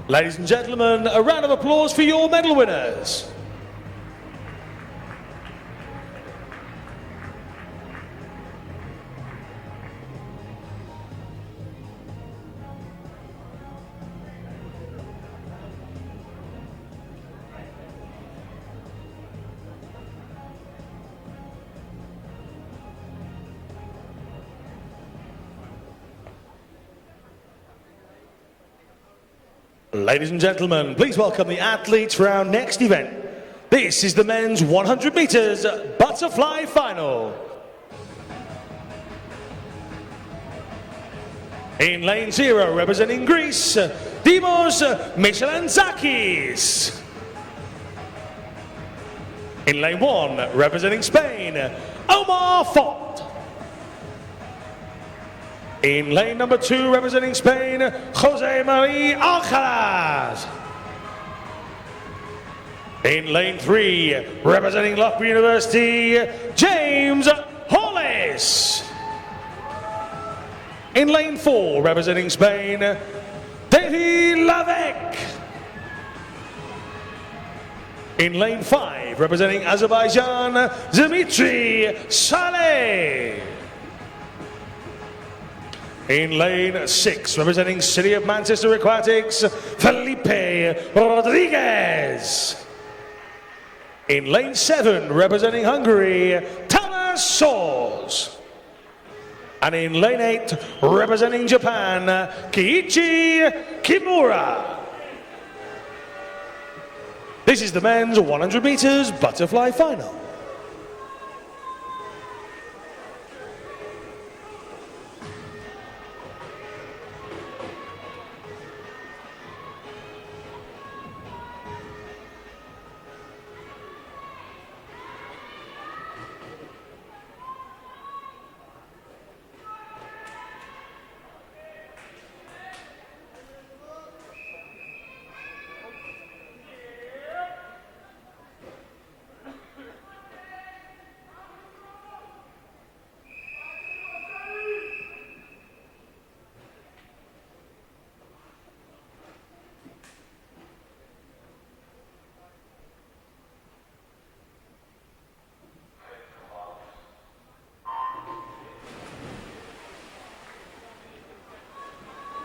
[SPEAKER 1] Ladies and gentlemen, a round of applause for your medal winners. Ladies and gentlemen, please welcome the athletes for our next event. This is the men's 100 meters butterfly final. In lane 0, representing Greece, Dimos Michelantzakis. In lane 1, representing Spain, Omar Font. In lane number 2, representing Spain, Jose Maria Alcaraz. In lane 3, representing Loughborough University, James Hollis. In lane 4, representing Spain, Davy Lavec. In lane 5, representing Azerbaijan, Dmitry Saleh. In lane 6, representing City of Manchester Aquatics, Felipe Rodriguez. In lane 7, representing Hungary, Tamas Soz. And in lane 8, representing Japan, Kiichi Kimura. This is the men's 100 meters butterfly final.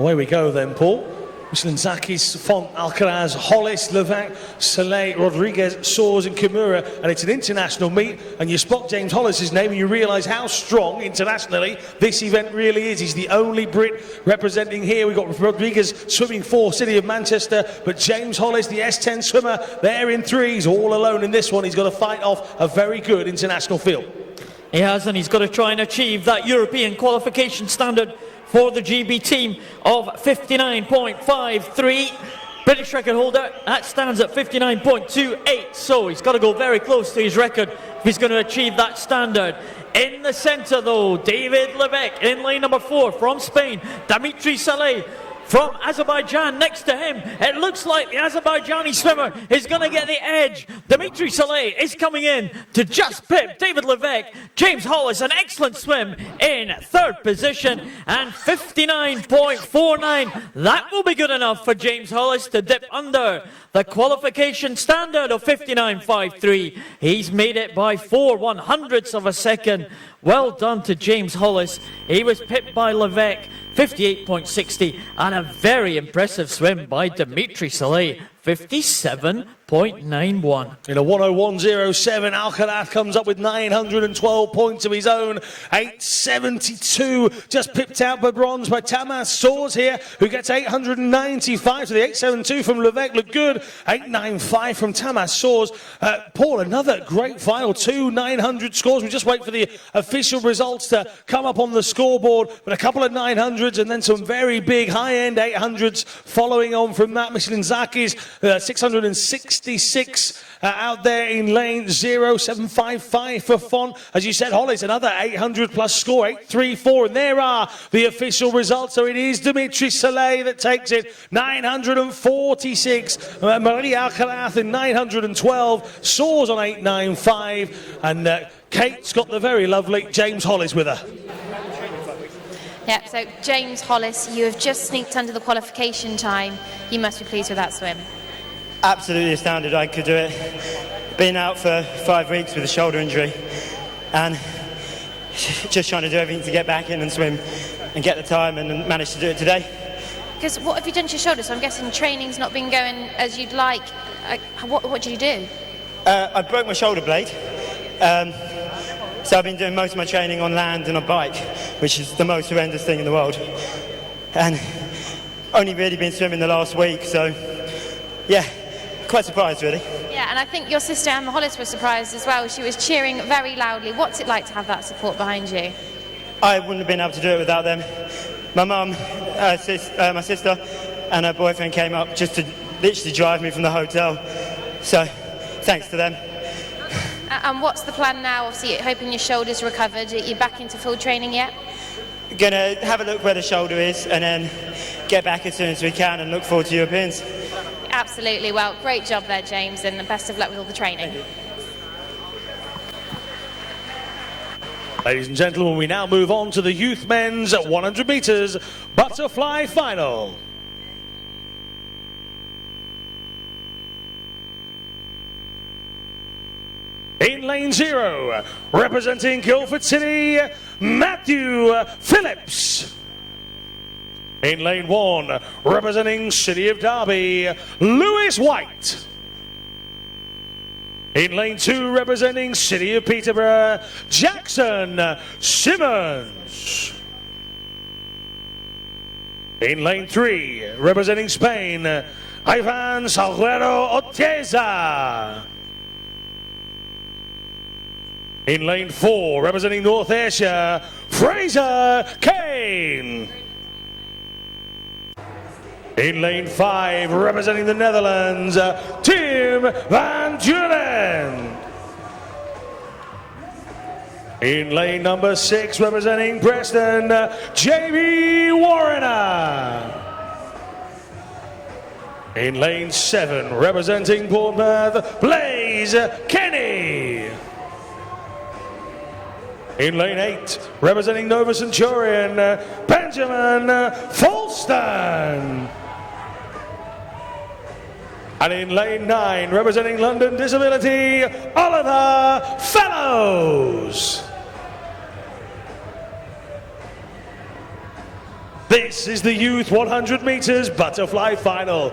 [SPEAKER 1] Away we go then, Paul. Michelin-Zakis, Font, Alcaraz, Hollis, Levac, Soleil, Rodriguez, Soares and Kimura, and it's an international meet, and you spot James Hollis's name and you realise how strong internationally this event really is. He's the only Brit representing here. We've got Rodriguez swimming for City of Manchester, but James Hollis, the S10 swimmer, there in threes, all alone in this one. He's got to fight off a very good international field.
[SPEAKER 3] He has, and he's got to try and achieve that European qualification standard for the GB team of 59.53. British record holder, that stands at 59.28, so he's got to go very close to his record if he's going to achieve that standard. In the centre though, David Levesque in lane number 4 from Spain. Dimitri Saleh from Azerbaijan next to him. It looks like the Azerbaijani swimmer is going to get the edge. Dimitri Saleh is coming in to just pip David Levesque. James Hollis, an excellent swim in third position, and 59.49. That will be good enough for James Hollis to dip under the qualification standard of 59.53. He's made it by 4/100ths of a second. Well done to James Hollis. He was pipped by Levesque, 58.60, and a very impressive swim by Dimitri Saleh, 57.91.
[SPEAKER 1] In a 101.07, Alcaraz comes up with 912 points of his own. 872, just pipped out by bronze by Tamas Soares here, who gets 895. So the 872 from Levesque looked good. 895 from Tamas Soares. Paul, another great final, 2 900 scores. We just wait for the official results to come up on the scoreboard, but a couple of 900s and then some very big high-end 800s following on from that. Michelin-Zakis, 666 out there in lane 0, 755 for Font. As you said, Hollis, another 800 plus score, 834, and there are the official results. So it is Dimitri Saleh that takes it, 946, Maria Alcaraz in 912, Soares on 895, and Kate's got the very lovely James Hollis with her.
[SPEAKER 2] Yeah, so James Hollis, you have just sneaked under the qualification time. You must be pleased with that swim.
[SPEAKER 8] Absolutely astounded I could do it. Been out for 5 weeks with a shoulder injury and just trying to do everything to get back in and swim and get the time, and managed to do it today.
[SPEAKER 2] Because what have you done to your shoulder? So I'm guessing training's not been going as you'd like. What did you do?
[SPEAKER 8] I broke my shoulder blade. So I've been doing most of my training on land and a bike, which is the most horrendous thing in the world. And only really been swimming the last week, so yeah, quite surprised really.
[SPEAKER 2] Yeah, and I think your sister Emma Hollis was surprised as well. She was cheering very loudly. What's it like to have that support behind you?
[SPEAKER 8] I wouldn't have been able to do it without them. My mum, my sister and her boyfriend came up just to literally drive me from the hotel. So thanks to them.
[SPEAKER 2] And what's the plan now? Obviously, hoping your shoulder's recovered. Are you back into full training yet?
[SPEAKER 8] Gonna have a look where the shoulder is and then get back as soon as we can and look forward to Europeans.
[SPEAKER 2] Absolutely. Well, great job there, James, and best of luck with all the training.
[SPEAKER 1] Ladies and gentlemen, we now move on to the youth men's 100 metres butterfly final. In lane 0, representing Guildford City, Matthew Phillips. In lane 1, representing City of Derby, Lewis White. In lane 2, representing City of Peterborough, Jackson Simmons. In lane 3, representing Spain, Ivan Salguero Oteza. In lane 4, representing North Ayrshire, Fraser Kane. In lane 5, representing the Netherlands, Tim van Duren. In lane number 6, representing Preston, JB Warrener. In lane 7, representing Bournemouth, Blaze Kenny. In lane 8, representing Nova Centurion, Benjamin Falston. And in lane 9, representing London Disability, Oliver Fellows. This is the Youth 100 meters butterfly final.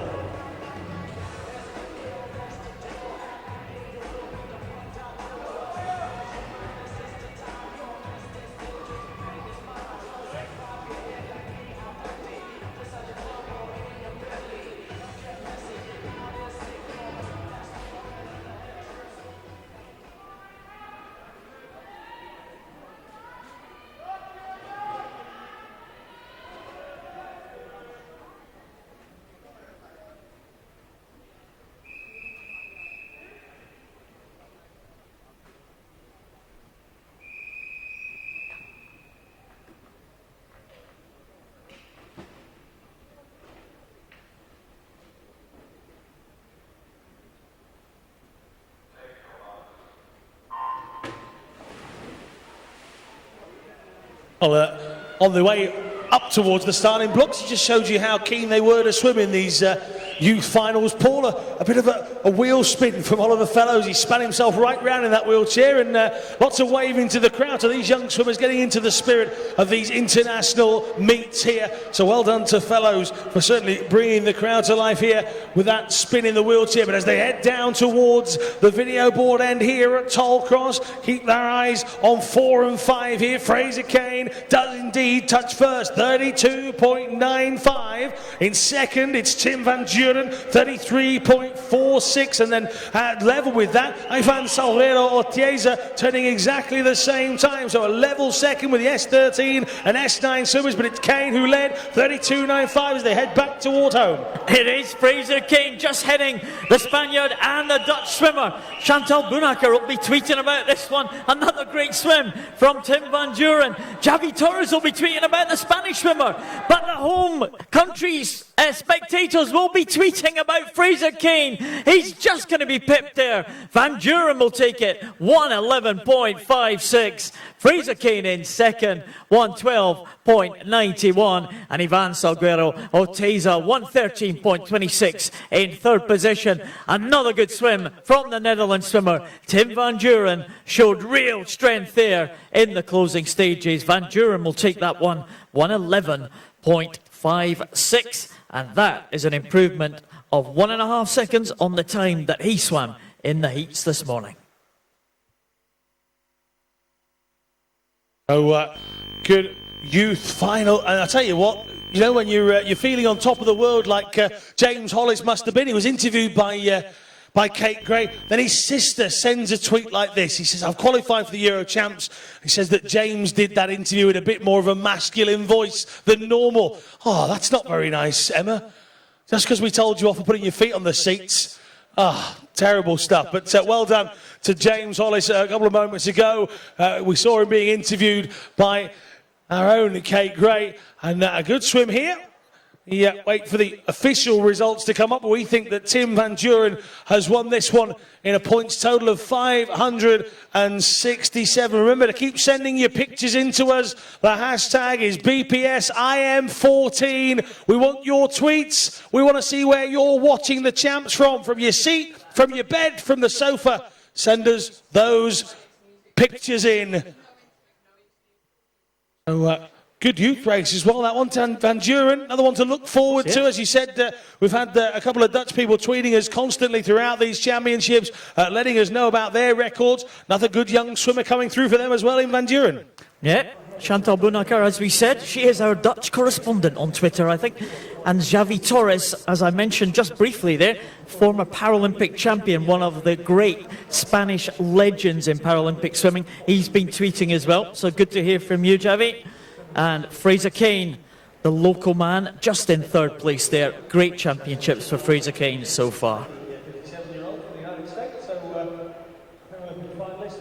[SPEAKER 1] On the way up towards the starting blocks, he just showed you how keen they were to swim in these youth finals. Paul, a bit of a wheel spin from Oliver Fellows. He spun himself right round in that wheelchair, and lots of waving to the crowd, to these young swimmers getting into the spirit of these international meets here. So well done to Fellows for certainly bringing the crowd to life here with that spin in the wheelchair. But as they head down towards the video board end here at Tollcross, keep their eyes on 4 and 5 here. Fraser Kane does indeed touch first, 32.95. In second, it's Tim Van Duren, 33.46. And then at level with that, Ivan Salguero Ortieza turning exactly the same time. So a level second with the S13 and S9 swimmers, but it's Kane who led, 32.95 as they head back towards home.
[SPEAKER 3] It is Fraser Kane just heading the Spaniard and the Dutch swimmer. Chantal Bunaker will be tweeting about this one. Another great swim from Tim Van Duren. Javi Torres will be tweeting about the Spanish swimmer. But the home country's spectators will be tweeting about Fraser Kane. He's just going to be pipped there. Van Duren will take it, 111.56. Fraser Kane in second, 112.91. And Ivan Salguero Ortiza, 113.26 in third position. Another good swim from the Netherlands swimmer. Tim Van Duren showed real strength there in the closing stages. Van Duren will take that one, 111.56. And that is an improvement of 1.5 seconds on the time that he swam in the heats this morning.
[SPEAKER 1] Oh, good youth final. And I'll tell you what, you know, when you're feeling on top of the world like James Hollis must have been, he was interviewed by Kate Gray. Then his sister sends a tweet like this. He says, I've qualified for the Euro Champs. He says that James did that interview in a bit more of a masculine voice than normal. Oh, that's not very nice, Emma. Just because we told you off for putting your feet on the seats. Ah, terrible stuff. But well done to James Hollis a couple of moments ago. We saw him being interviewed by our own Kate Gray. And a good swim here. Yeah, wait for the official results to come up. We think that Tim Van Duren has won this one in a points total of 567. Remember to keep sending your pictures in to us. The hashtag is BPSIM14. We want your tweets. We want to see where you're watching the champs from your seat, from your bed, from the sofa. Send us those pictures in. So, good youth race as well, that one. Van Duren, another one to look forward to. As you said, we've had a couple of Dutch people tweeting us constantly throughout these championships, letting us know about their records. Another good young swimmer coming through for them as well in Van Duren.
[SPEAKER 3] Yeah, Chantal Bunaker, as we said, she is our Dutch correspondent on Twitter, I think. And Javi Torres, as I mentioned just briefly there, former Paralympic champion, one of the great Spanish legends in Paralympic swimming. He's been tweeting as well, so good to hear from you, Javi. And Fraser Kane, the local man, just in third place there. Great championships for Fraser Kane so far.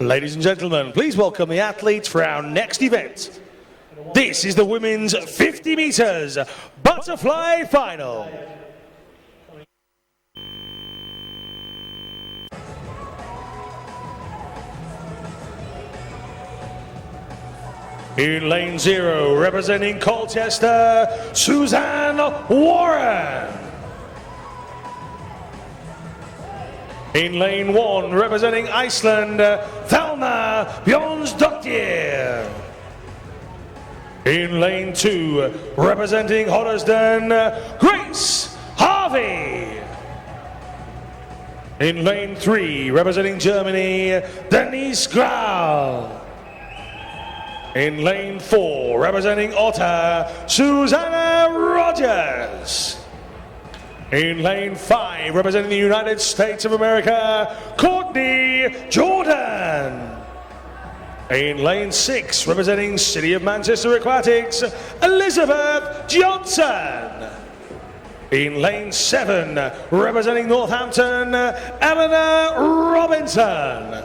[SPEAKER 1] Ladies and gentlemen, please welcome the athletes for our next event. This is the women's 50 meters butterfly final. In lane 0, representing Colchester, Suzanne Warren. In lane 1, representing Iceland, Thelma Bjornsdottir. In lane 2, representing Hoddesdon, Grace Harvey. In lane 3, representing Germany, Denise Grau. In lane 4, representing Otter, Susanna Rogers. In lane 5, representing the United States of America, Courtney Jordan. In lane 6, representing City of Manchester Aquatics, Elizabeth Johnson. In lane 7, representing Northampton, Eleanor Robinson.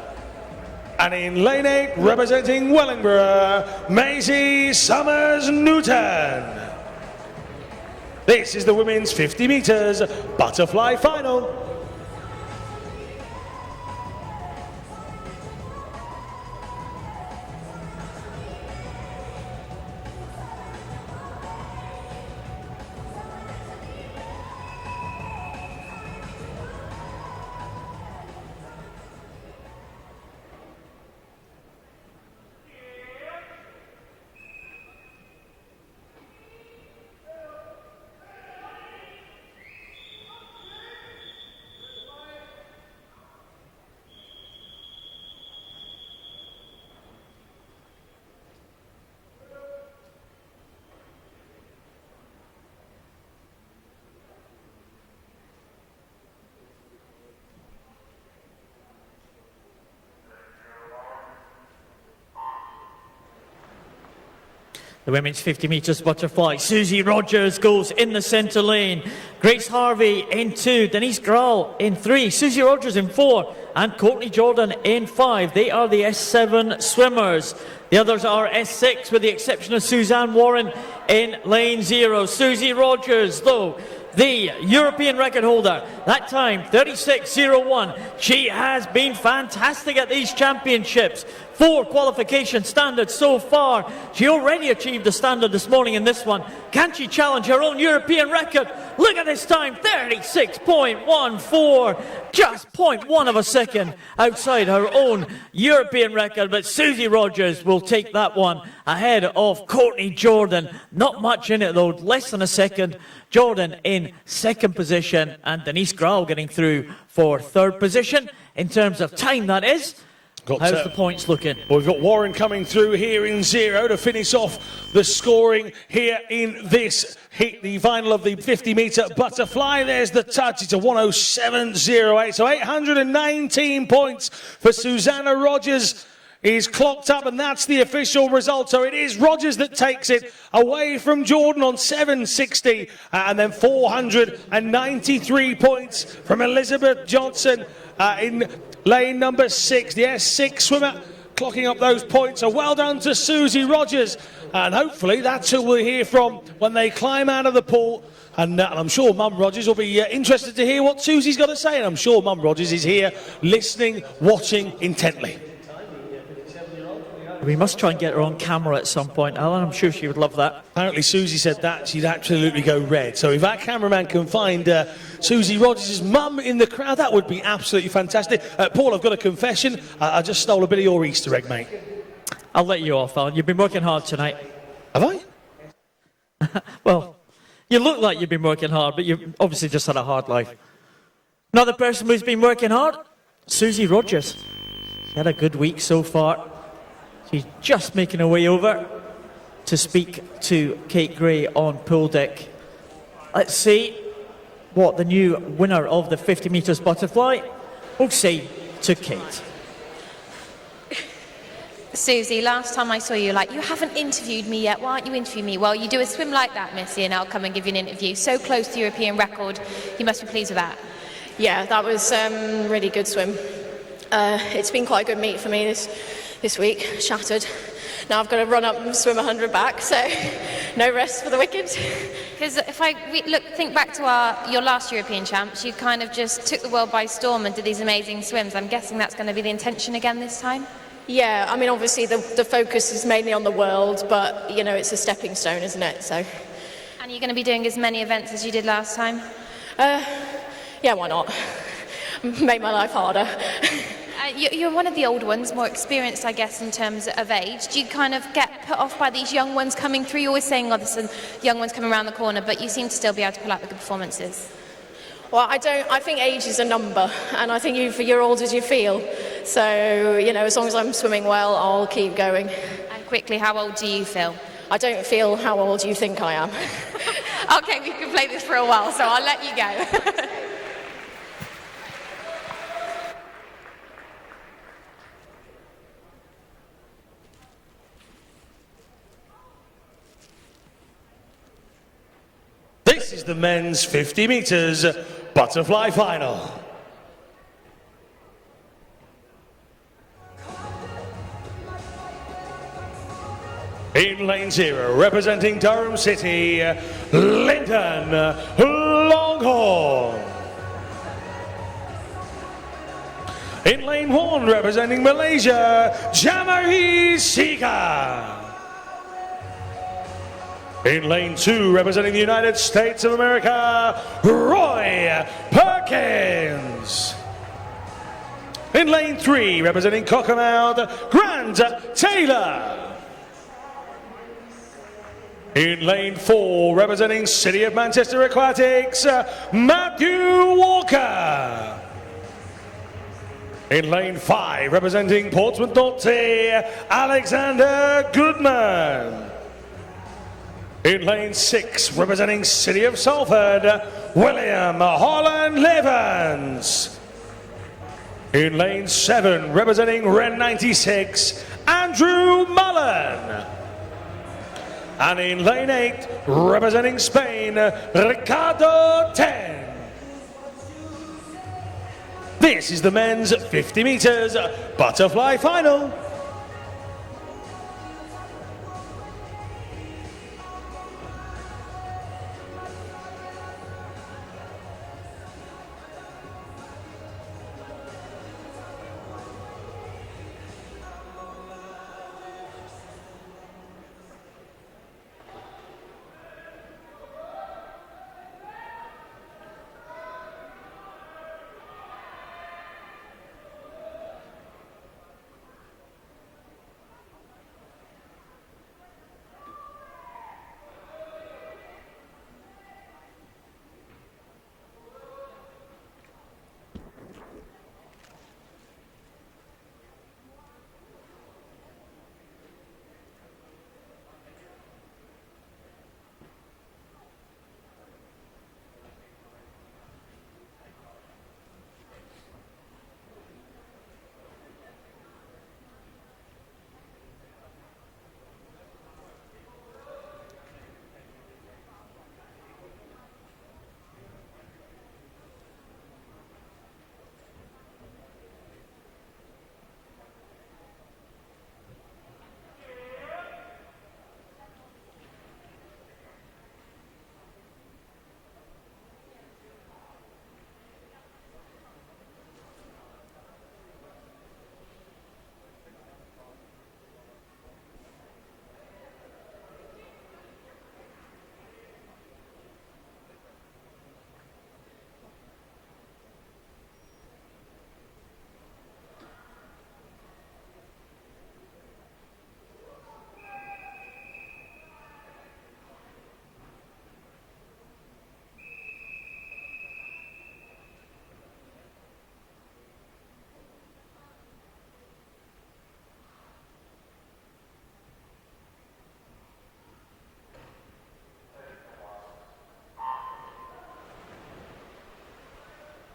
[SPEAKER 1] And in lane 8, representing Wellingborough, Maisie Summers-Newton. This is the women's 50 metres butterfly final.
[SPEAKER 3] The women's 50 metres butterfly. Susie Rogers goes in the centre lane. Grace Harvey in 2. Denise Grau in 3. Susie Rogers in 4. And Courtney Jordan in 5. They are the S7 swimmers. The others are S6 with the exception of Suzanne Warren in lane 0. Susie Rogers, though, the European record holder, that time 36.01. She has been fantastic at these championships. 4 qualification standards so far. She already achieved the standard this morning in this one. Can she challenge her own European record? Look at this time, 36.14. Just 0.1 of a second outside her own European record. But Susie Rogers will take that one ahead of Courtney Jordan. Not much in it though, less than a second. Jordan in 2nd position and Denise Grau getting through for 3rd position. In terms of time, that is. How's the points looking?
[SPEAKER 1] Well, we've got Warren coming through here in 0 to finish off the scoring here in this heat, the final of the 50-metre butterfly. There's the touch. It's a 107.08. So 819 points for Susanna Rogers is clocked up, and that's the official result. So it is Rogers that takes it away from Jordan on 760, and then 493 points from Elizabeth Johnson in lane number 6, the S6 swimmer, clocking up those points. So well done to Susie Rogers, and hopefully that's who we'll hear from when they climb out of the pool. And I'm sure Mum Rogers will be interested to hear what Susie's got to say, and I'm sure Mum Rogers is here listening, watching intently.
[SPEAKER 3] We must try and get her on camera at some point, Alan. I'm sure she would love that.
[SPEAKER 1] Apparently Susie said that she'd absolutely go red. So if our cameraman can find Susie Rogers' mum in the crowd, that would be absolutely fantastic. Paul, I've got a confession. I just stole a bit of your Easter egg, mate.
[SPEAKER 3] I'll let you off, Alan. You've been working hard tonight.
[SPEAKER 1] Have I?
[SPEAKER 3] Well, you look like you've been working hard, but you've obviously just had a hard life. Another person who's been working hard, Susie Rogers. She had a good week so far. She's just making her way over to speak to Kate Gray on pool deck. Let's see what the new winner of the 50 metres butterfly will say to Kate.
[SPEAKER 2] Susie, last time I saw you, you haven't interviewed me yet. Why aren't you interviewing me? Well, you do a swim like that, Missy, and I'll come and give you an interview. So close to European record. You must be pleased with that.
[SPEAKER 4] Yeah, that was a really good swim. It's been quite a good meet for me this week. Shattered. Now I've got to run up and swim 100 back, so no rest for the wicked.
[SPEAKER 2] Because if I think back to your last European champs, you kind of just took the world by storm and did these amazing swims. I'm guessing that's going to be the intention again this time?
[SPEAKER 4] Yeah, I mean, obviously the focus is mainly on the world, but, you know, it's a stepping stone, isn't it? So.
[SPEAKER 2] And you're going to be doing as many events as you did last time?
[SPEAKER 4] Yeah, why not? Make my life harder.
[SPEAKER 2] You're one of the old ones, more experienced, I guess, in terms of age. Do you kind of get put off by these young ones coming through? You're always saying, oh, there's some young ones coming around the corner, but you seem to still be able to pull out the good performances.
[SPEAKER 4] Well, I think age is a number, and I think you're old as you feel. So, you know, as long as I'm swimming well, I'll keep going.
[SPEAKER 2] And quickly, how old do you feel?
[SPEAKER 4] I don't feel how old you think I am.
[SPEAKER 2] Okay, we can play this for a while, so I'll let you go.
[SPEAKER 1] This is the men's 50 metres butterfly final. In lane 0, representing Durham City, Lyndon Longhorn. In lane 1, representing Malaysia, Jamari Sika. In lane 2, representing the United States of America, Roy Perkins. In lane 3, representing Cockermouth, Grant Taylor. In lane 4, representing City of Manchester Aquatics, Matthew Walker. In lane 5, representing Portsmouth North Sea, Alexander Goodman. In lane 6, representing City of Salford, William Holland-Levens. In lane 7, representing Ren 96, Andrew Mullen. And in lane 8, representing Spain, Ricardo Ten. This is the men's 50 metres butterfly final.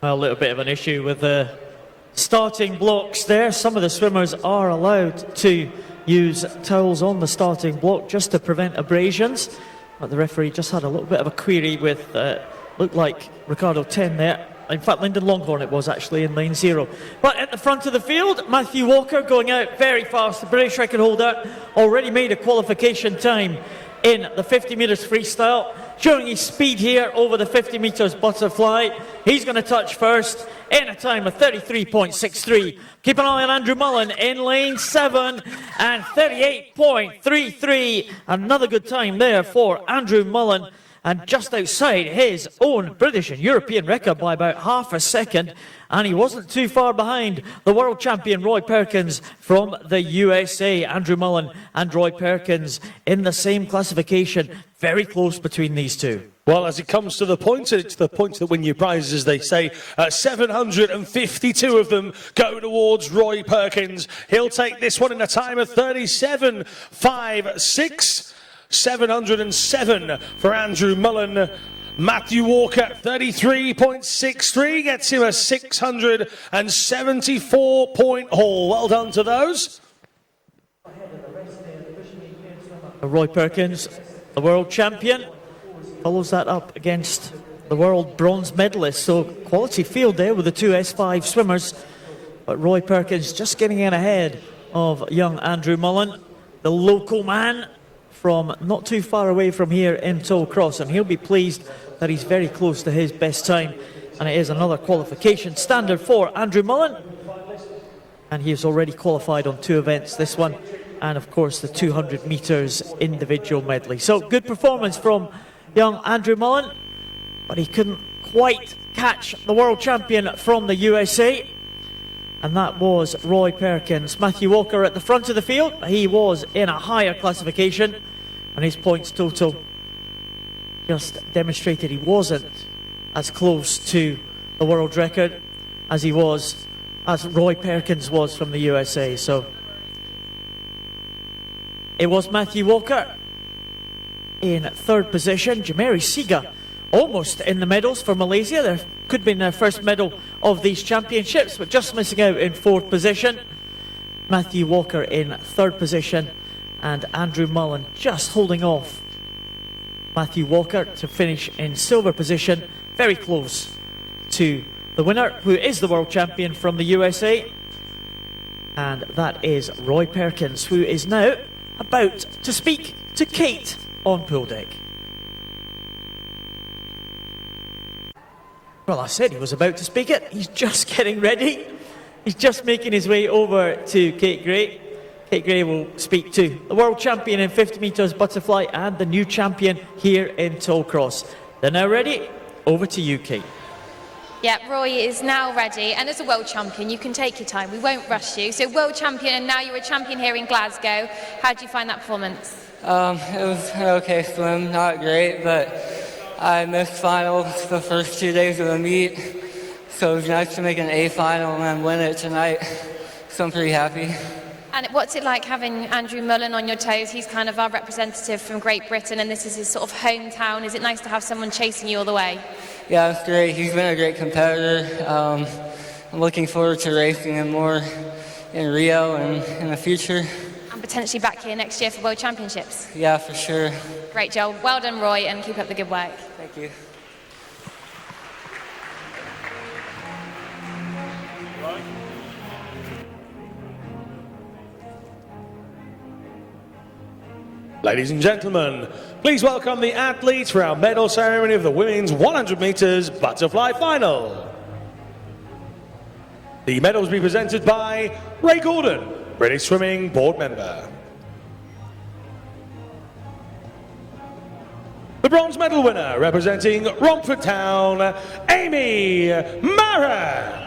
[SPEAKER 3] A little bit of an issue with the starting blocks there. Some of the swimmers are allowed to use towels on the starting block just to prevent abrasions. But the referee just had a little bit of a query with, looked like Ricardo Ten there. In fact, Lyndon Longhorn it was actually in lane 0. But at the front of the field, Matthew Walker going out very fast. The British record holder already made a qualification time in the 50 metres freestyle, showing his speed here over the 50 metres butterfly. He's going to touch first in a time of 33.63. Keep an eye on Andrew Mullen in lane 7 and 38.33. Another good time there for Andrew Mullen. and just outside his own British and European record by about half a second. And he wasn't too far behind the world champion Roy Perkins from the USA. Andrew Mullen and Roy Perkins in the same classification. Very close between these two.
[SPEAKER 1] Well, as it comes to the points, it's the points that win you prizes, as they say. 752 of them go towards Roy Perkins. He'll take this one in a time of 37.56. 707 for Andrew Mullen. Matthew Walker, 33.63, gets him a 674-point haul. Well done to those.
[SPEAKER 3] Roy Perkins, the world champion, follows that up against the world bronze medalist. So quality field there with the two S5 swimmers. But Roy Perkins just getting in ahead of young Andrew Mullen, the local man from not too far away from here in Tollcross. And he'll be pleased that he's very close to his best time. And it is another qualification standard for Andrew Mullen. And he has already qualified on 2 events, this one and of course the 200 metres individual medley. So good performance from young Andrew Mullen, but he couldn't quite catch the world champion from the USA, and that was Roy Perkins. Matthew Walker at the front of the field. He was in a higher classification, and his points total just demonstrated he wasn't as close to the world record as Roy Perkins was from the USA. So it was Matthew Walker in 3rd position. Jameri Siga almost in the medals for Malaysia. There could have been their first medal of these championships, but just missing out in 4th position. Matthew Walker in 3rd position, and Andrew Mullen just holding off Matthew Walker to finish in silver position, very close to the winner, who is the world champion from the USA, and that is Roy Perkins, who is now about to speak to Kate on pool deck. Well, I said he was about to speak it. He's just getting ready. He's just making his way over to Kate Gray. Kate Gray will speak to the world champion in 50 metres butterfly and the new champion here in Tollcross. They're now ready. Over to you, Kate.
[SPEAKER 2] Yeah, Roy is now ready, and as a world champion, you can take your time. We won't rush you. So, world champion, and now you're a champion here in Glasgow. How did you find that performance?
[SPEAKER 9] It was an okay swim, not great, but I missed finals the first 2 days of the meet, so it was nice to make an A final and then win it tonight. So I'm pretty happy.
[SPEAKER 2] And what's it like having Andrew Mullen on your toes? He's kind of our representative from Great Britain, and this is his sort of hometown. Is it nice to have someone chasing you all the way?
[SPEAKER 9] Yeah, it's great. He's been a great competitor. I'm looking forward to racing him more in Rio and in the future.
[SPEAKER 2] And potentially back here next year for World Championships.
[SPEAKER 9] Yeah, for sure.
[SPEAKER 2] Great job. Well done, Roy, and keep up the good work.
[SPEAKER 9] Thank you.
[SPEAKER 1] Ladies and gentlemen, please welcome the athletes for our medal ceremony of the women's 100 metres butterfly final. The medals will be presented by Ray Gordon, British Swimming Board Member. The bronze medal winner, representing Romford Town, Amy Mara.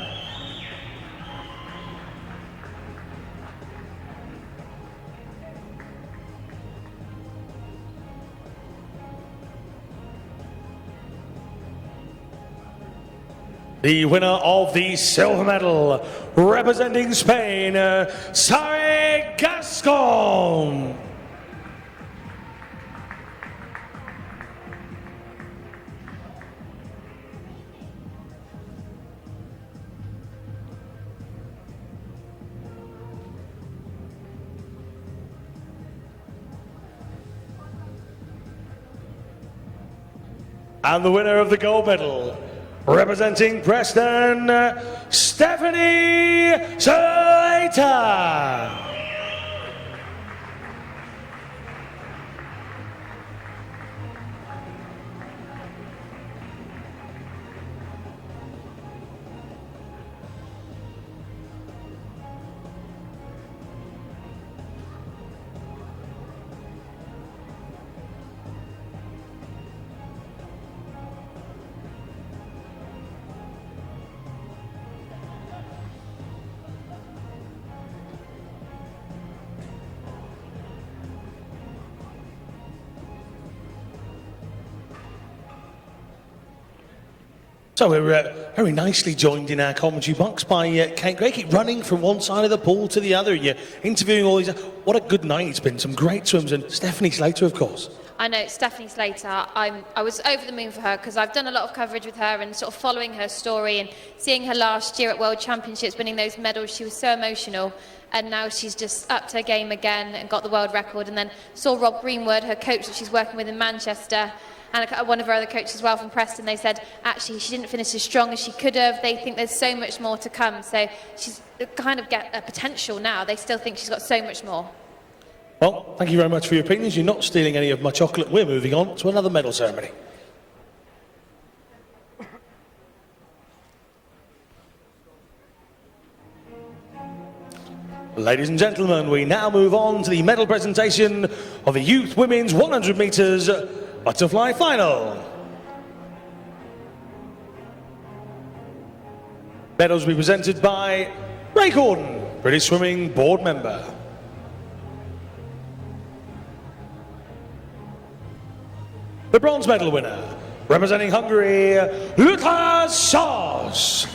[SPEAKER 1] The winner of the silver medal, representing Spain, Sari Gascon. And the winner of the gold medal, representing Preston, Stephanie Slater. So we're very nicely joined in our commentary box by Kate Gray. Keep running from one side of the pool to the other. You're interviewing all these. What a good night it's been. Some great swims. And Stephanie Slater, of course.
[SPEAKER 2] I know, Stephanie Slater, I was over the moon for her because I've done a lot of coverage with her and sort of following her story and seeing her last year at World Championships, winning those medals. She was so emotional. And now she's just upped her game again and got the world record. And then saw Rob Greenwood, her coach that she's working with in Manchester, and one of her other coaches as well from Preston. They said, actually, she didn't finish as strong as she could have. They think there's so much more to come. So she's kind of get a potential now. They still think she's got so much more.
[SPEAKER 1] Well, thank you very much for your opinions. You're not stealing any of my chocolate. We're moving on to another medal ceremony. Ladies and gentlemen, we now move on to the medal presentation of the Youth Women's 100 metres butterfly final. Medals will be presented by Ray Gordon, British Swimming Board Member. The bronze medal winner, representing Hungary, Lukas Sas.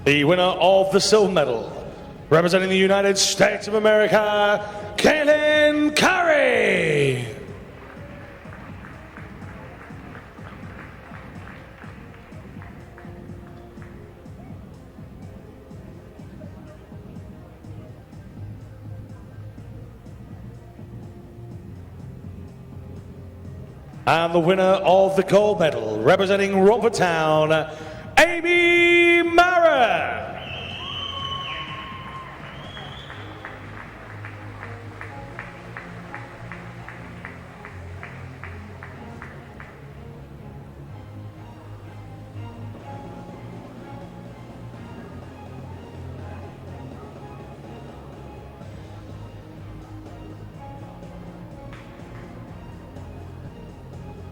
[SPEAKER 1] The winner of the silver medal, representing the United States of America, Kaylin Curry. And the winner of the gold medal, representing Romford Town, Amy Mara.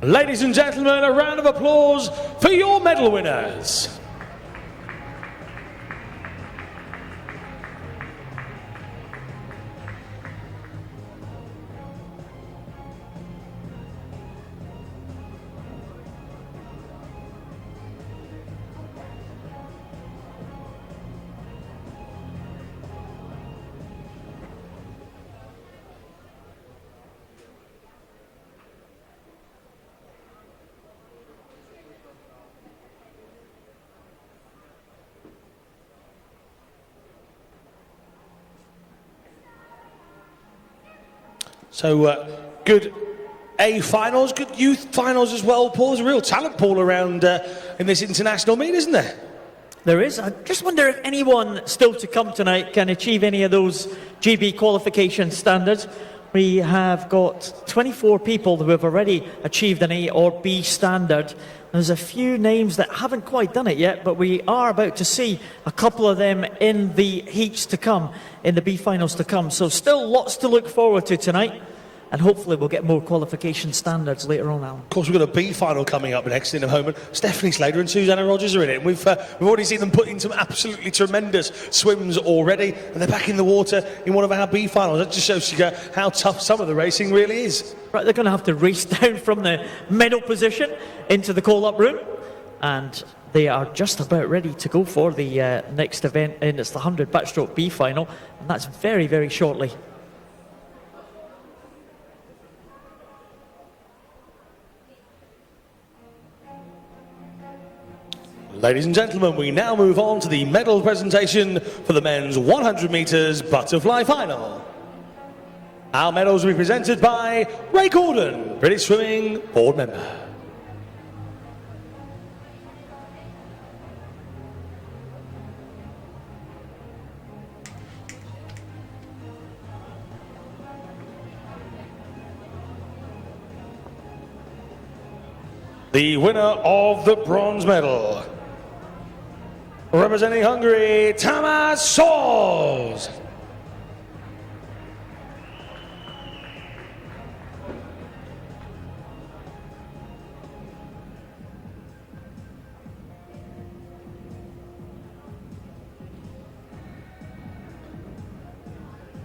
[SPEAKER 1] Ladies and gentlemen, a round of applause for your medal winners. So good A finals, good youth finals as well, Paul. There's a real talent pool around in this international meet, isn't there?
[SPEAKER 3] There is. I just wonder if anyone still to come tonight can achieve any of those GB qualification standards. We have got 24 people who have already achieved an A or B standard. There's a few names that haven't quite done it yet, but we are about to see a couple of them in the heats to come, in the B finals to come. So still lots to look forward to tonight. And hopefully we'll get more qualification standards later on, Alan.
[SPEAKER 1] Of course, we've got a B final coming up next in a moment. Stephanie Slater and Susanna Rogers are in it. And we've already seen them put in some absolutely tremendous swims already. And they're back in the water in one of our B finals. That just shows you how tough some of the racing really is.
[SPEAKER 3] Right, they're going to have to race down from the medal position into the call-up room. And they are just about ready to go for the next event. And it's the 100 backstroke B final. And that's very, very shortly.
[SPEAKER 1] Ladies and gentlemen, we now move on to the medal presentation for the men's 100 metres butterfly final. Our medals will be presented by Ray Gordon, British Swimming Board Member. The winner of the bronze medal, representing Hungary, Tamás Szors.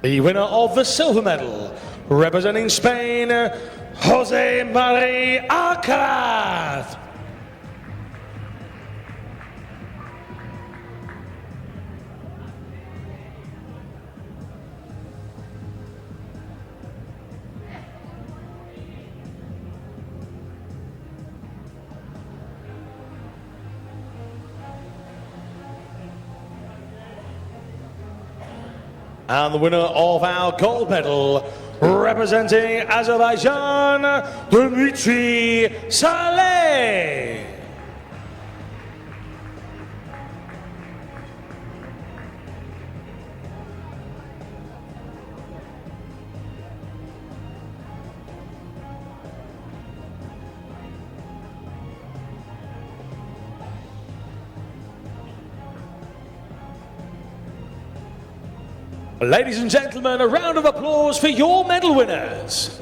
[SPEAKER 1] The winner of the silver medal, representing Spain, Jose Maria Alcaraz. And the winner of our gold medal, representing Azerbaijan, Dmitry Saleh. Ladies and gentlemen, a round of applause for your medal winners.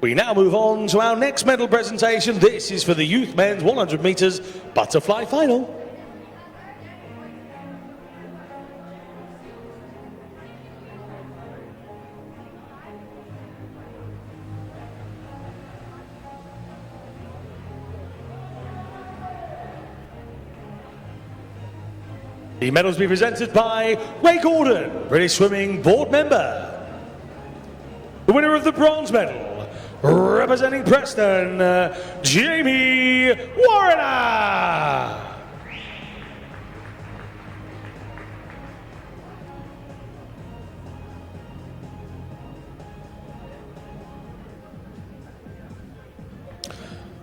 [SPEAKER 1] We now move on to our next medal presentation. This is for the youth men's 100 metres butterfly final. The medals will be presented by Ray Gordon, British Swimming Board member. The winner of the bronze medal, representing Preston, Jamie Warner.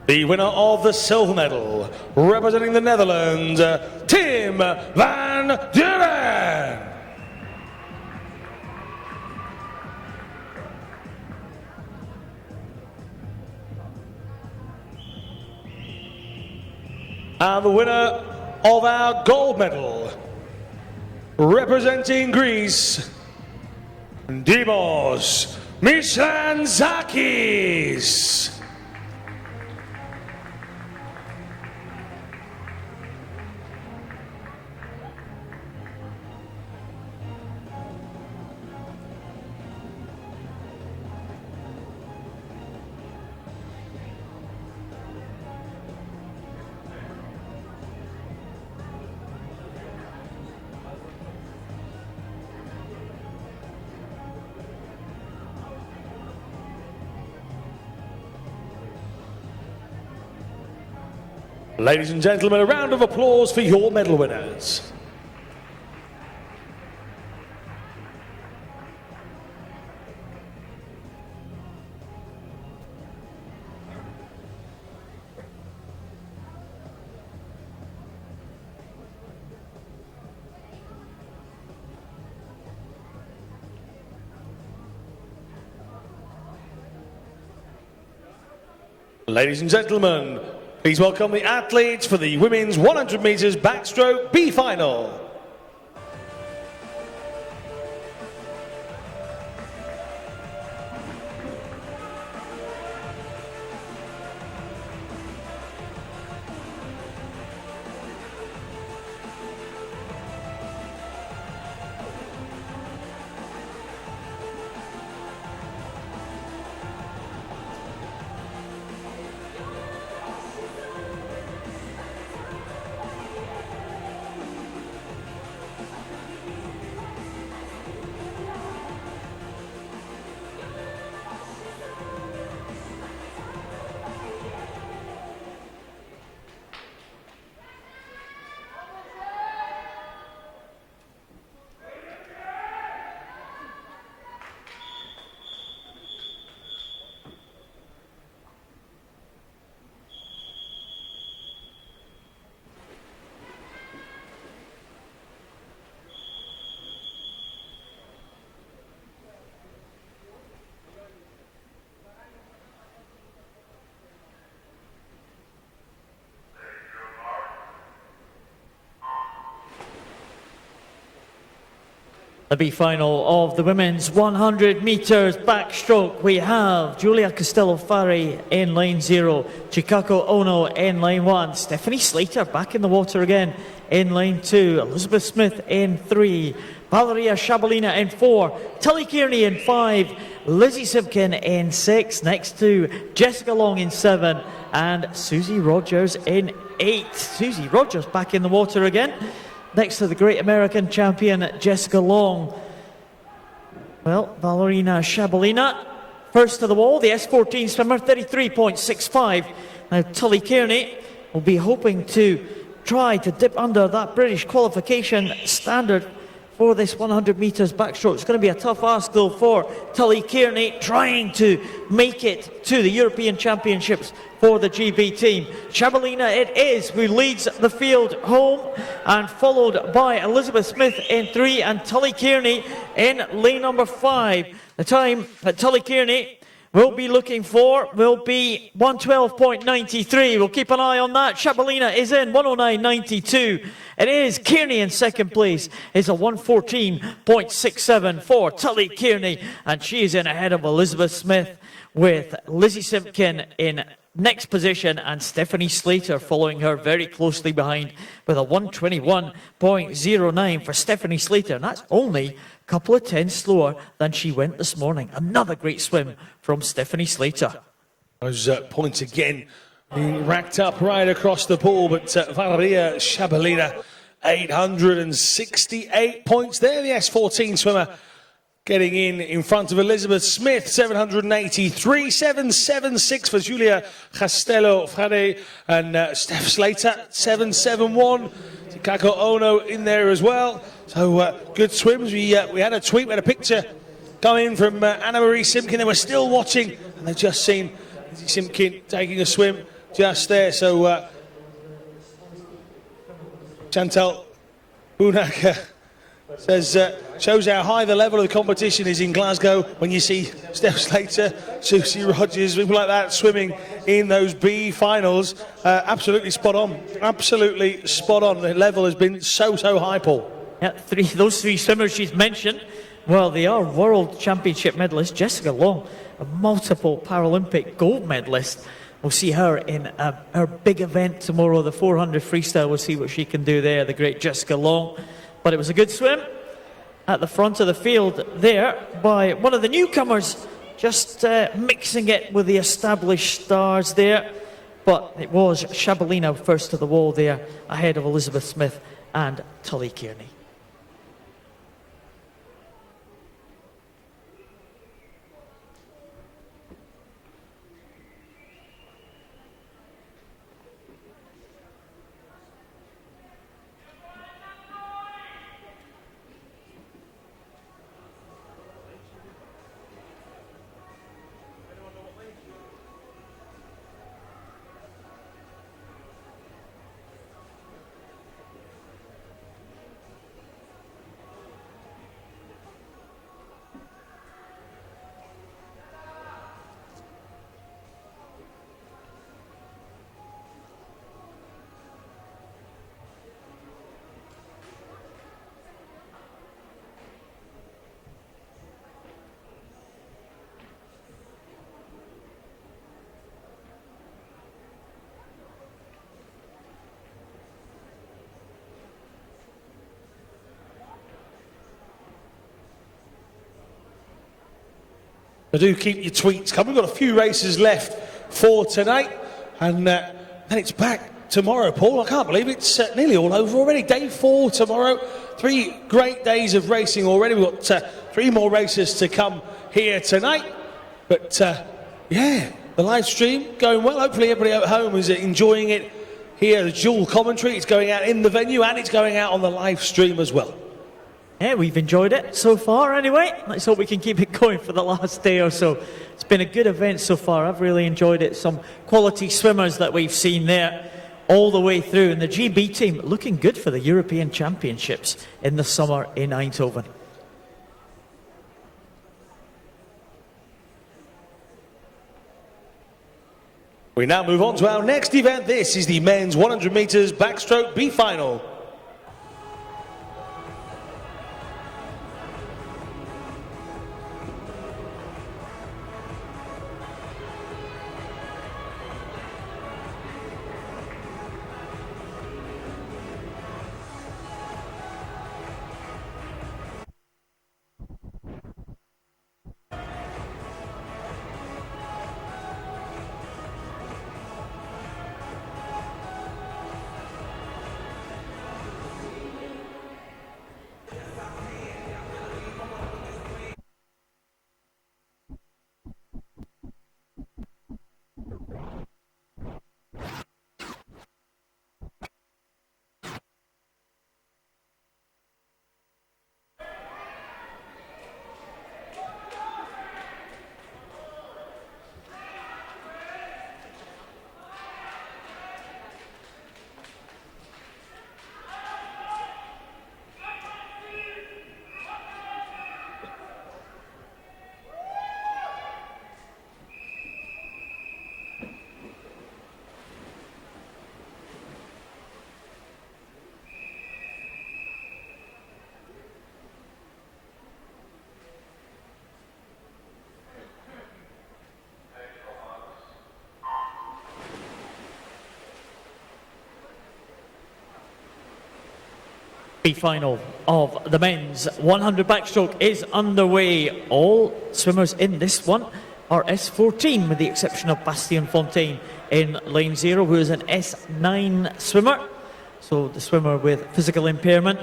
[SPEAKER 1] The winner of the silver medal, representing the Netherlands, Tim van Duren. And the winner of our gold medal, representing Greece, Dimos Mislanzakis. Ladies and gentlemen, a round of applause for your medal winners. Ladies and gentlemen, please welcome the athletes for the women's 100 metres backstroke B final.
[SPEAKER 3] The B-final of the women's 100 metres backstroke. We have Julia Costello-Farri in lane 0, Chikako Ono in lane 1, Stephanie Slater back in the water again in lane 2, Elizabeth Smith in 3, Valeria Shabalina in 4, Tully Kearney in 5, Lizzie Simpkin in 6, next to Jessica Long in 7, and Susie Rogers in 8. Susie Rogers back in the water again, next to the great American champion Jessica Long. Well, Valerina Shabalina, first to the wall, the S14 swimmer, 33.65. Now Tully Kearney will be hoping to try to dip under that British qualification standard for this 100 metres backstroke. It's going to be a tough ask though for Tully Kearney, trying to make it to the European Championships for the GB team. Shabalina it is who leads the field home, and followed by Elizabeth Smith in 3 and Tully Kearney in lane number 5. The time that Tully Kearney will be looking for will be 112.93. We'll keep an eye on that. Shabalina is in 109.92. It is Kearney in second place. It's a 114.67 for Tully Kearney, and she is in ahead of Elizabeth Smith, with Lizzie Simpkin in next position and Stephanie Slater following her very closely behind with a 121.09 for Stephanie Slater, and that's only a couple of tenths slower than she went this morning. Another great swim from Stephanie Slater.
[SPEAKER 1] Those points again being racked up right across the ball, but Valeria Shabalina, 868 points there, the S14 swimmer, getting in front of Elizabeth Smith, 783, 776 for Julia Costello-Farri, and Steph Slater, 771. Chikako Ono in there as well. So good swims. We had a tweet, we had a picture coming from Anna-Marie Simpkin. They were still watching, and they've just seen Simpkin taking a swim just there. So Chantal Bunak says, shows how high the level of the competition is in Glasgow when you see Steph Slater, Susie Rogers, people like that swimming in those B finals. Absolutely spot on. Absolutely spot on. The level has been so high, Paul.
[SPEAKER 3] Yeah, those three swimmers she's mentioned, well, they are World Championship medalists. Jessica Long, a multiple Paralympic gold medalist. We'll see her in her big event tomorrow, the 400 freestyle. We'll see what she can do there, the great Jessica Long. But it was a good swim at the front of the field there by one of the newcomers, just mixing it with the established stars there. But it was Shabalina first to the wall there, ahead of Elizabeth Smith and Tully Kearney.
[SPEAKER 1] So do keep your tweets coming. We've got a few races left for tonight, and then it's back tomorrow, Paul. I can't believe it's nearly all over already. Day 4 tomorrow. 3 great days of racing already. We've got 3 more races to come here tonight. But yeah, the live stream going well. Hopefully everybody at home is enjoying it here. The dual commentary, it's going out in the venue and it's going out on the live stream as well.
[SPEAKER 3] Yeah, we've enjoyed it so far anyway. Let's hope we can keep it going for the last day or so. It's been a good event so far. I've really enjoyed it. Some quality swimmers that we've seen there all the way through. And the GB team looking good for the European Championships in the summer in Eindhoven.
[SPEAKER 1] We now move on to our next event. This is the men's 100 metres backstroke B final.
[SPEAKER 3] Final of the men's 100 backstroke is underway. All swimmers in this one are S14 with the exception of Bastien Fontaine in lane 0, who is an S9 swimmer. So the swimmer with physical impairment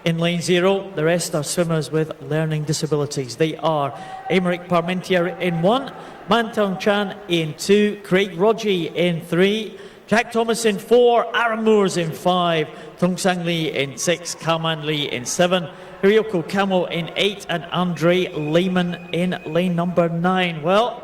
[SPEAKER 3] in lane 0. The rest are swimmers with learning disabilities. They are Aymeric Parmentier in 1, Mantong Chan in 2, Craig Rodgie in 3, Jack Thomas in 4, Aaron Moores in 5, Tong Sang Lee in 6, Kalman Lee in 7, Ryoko Kamo in 8, and Andre Lehman in lane number 9. Well,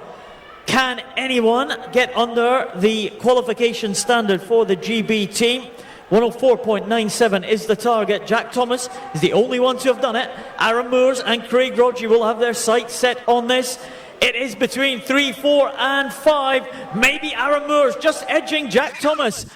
[SPEAKER 3] can anyone get under the qualification standard for the GB team? 104.97 is the target. Jack Thomas is the only one to have done it. Aaron Moores and Craig Rodgie will have their sights set on this. It is between 3, 4 and 5. Maybe Aaron Moores just edging Jack Thomas.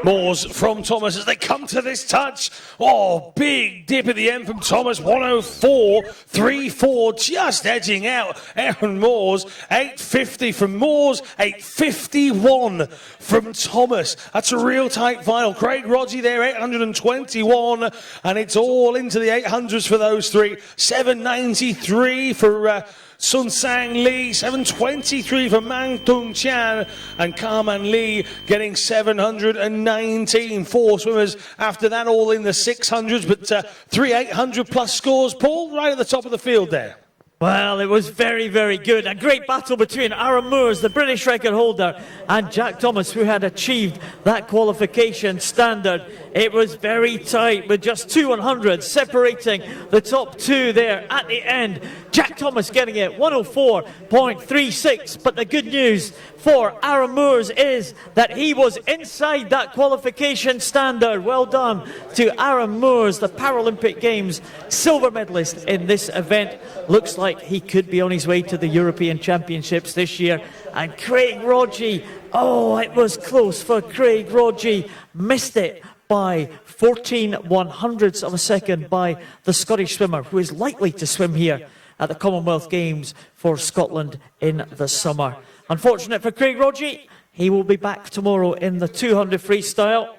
[SPEAKER 1] Moores from Thomas as they come to this touch. Oh, big dip at the end from Thomas. 104.34, just edging out Aaron Moores. 8.50 from Moores, 8.51 from Thomas. That's a real tight final. Craig Rodgie there, 821, and it's all into the 800s for those three. 793 for Sun Sang Lee, 723 for Mang Tung Chan, and Karman Lee getting 719. 4 swimmers after that, all in the 600s, but 3 800 plus scores. Paul, right at the top of the field there.
[SPEAKER 3] Well, it was very, very good. A great battle between Aaron Moores, the British record holder, and Jack Thomas, who had achieved that qualification standard. It was very tight with just 2 100s separating the top 2 there at the end. Jack Thomas getting it 104.36. But the good news for Aaron Moores is that he was inside that qualification standard. Well done to Aaron Moores, the Paralympic Games silver medalist in this event. Looks like he could be on his way to the European Championships this year. And Craig Rodgie, oh, it was close for Craig Rodgie. Missed it by 14 100ths of a second by the Scottish swimmer, who is likely to swim here at the Commonwealth Games for Scotland in the summer. Unfortunate for Craig Rodgie, he will be back tomorrow in the 200 freestyle.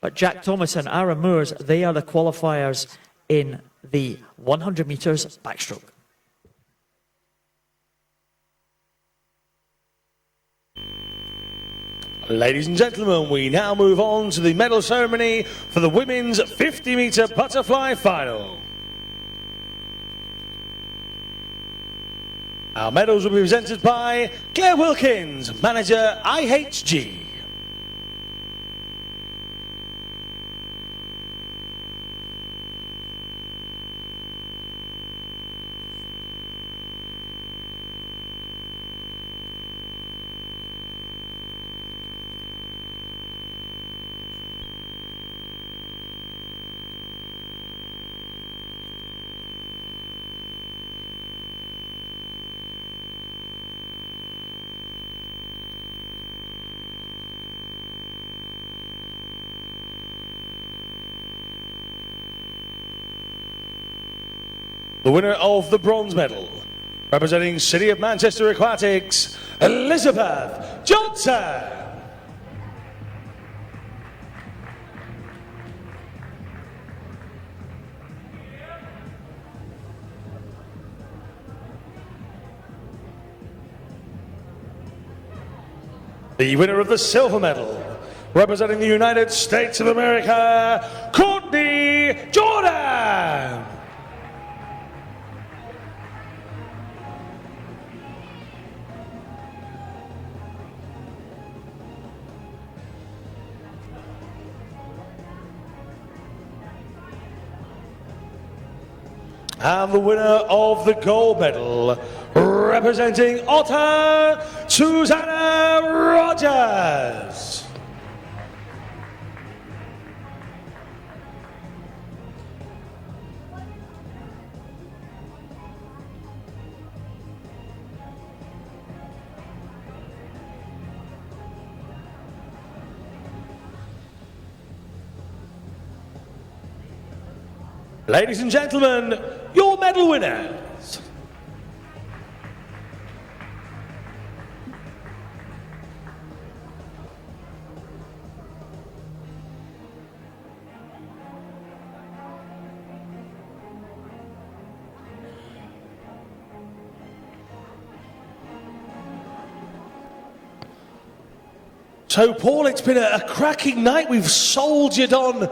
[SPEAKER 3] But Jack Thomas and Aaron Moores, they are the qualifiers in the 100 metres backstroke.
[SPEAKER 1] Ladies and gentlemen, we now move on to the medal ceremony for the women's 50-metre butterfly final. Our medals will be presented by Claire Wilkins, manager IHG. The winner of the bronze medal, representing City of Manchester Aquatics, Elizabeth Johnson. The winner of the silver medal, representing the United States of America, Courtney Jordan. And the winner of the gold medal, representing Otter, Susanna Rogers. Ladies and gentlemen, your medal winners. So, Paul, it's been a cracking night. We've soldiered on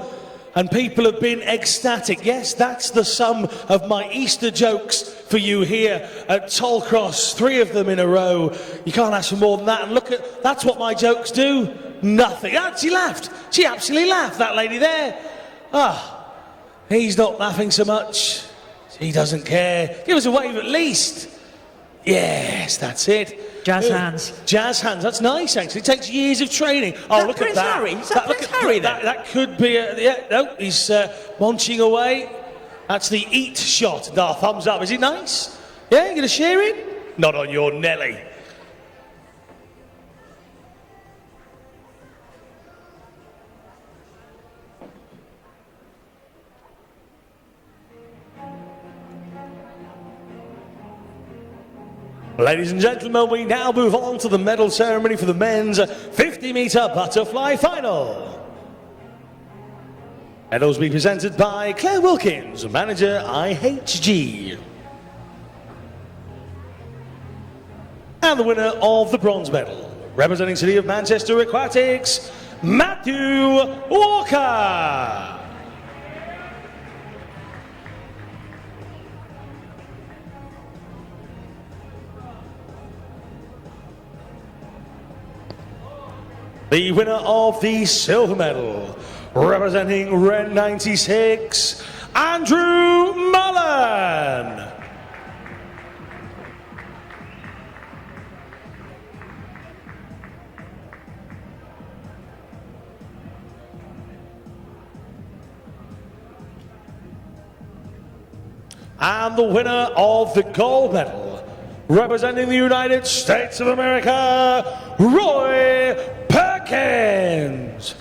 [SPEAKER 1] and people have been ecstatic. Yes, that's the sum of my Easter jokes for you here at Tollcross. 3 of them in a row. You can't ask for more than that. And look at, that's what my jokes do. Nothing. Ah, she laughed. She absolutely laughed, that lady there. Ah, he's not laughing so much. He doesn't care. Give us a wave at least. Yes, that's it.
[SPEAKER 3] Jazz hands.
[SPEAKER 1] Jazz hands. That's nice, actually. It takes years of training. Oh, look
[SPEAKER 3] Prince
[SPEAKER 1] at that.
[SPEAKER 3] Harry? Is that Prince Harry then?
[SPEAKER 1] That could be a... Yeah, no, he's munching away. That's the eat shot. No, thumbs up. Is it nice? Yeah, you going to share it? Not on your Nelly. Ladies and gentlemen, we now move on to the medal ceremony for the men's 50-metre butterfly final. Medals will be presented by Claire Wilkins, manager IHG. And the winner of the bronze medal, representing City of Manchester Aquatics, Matthew Walker. The winner of the silver medal, representing Ren 96, Andrew Mullen. And the winner of the gold medal, representing the United States of America, Roy Perkins.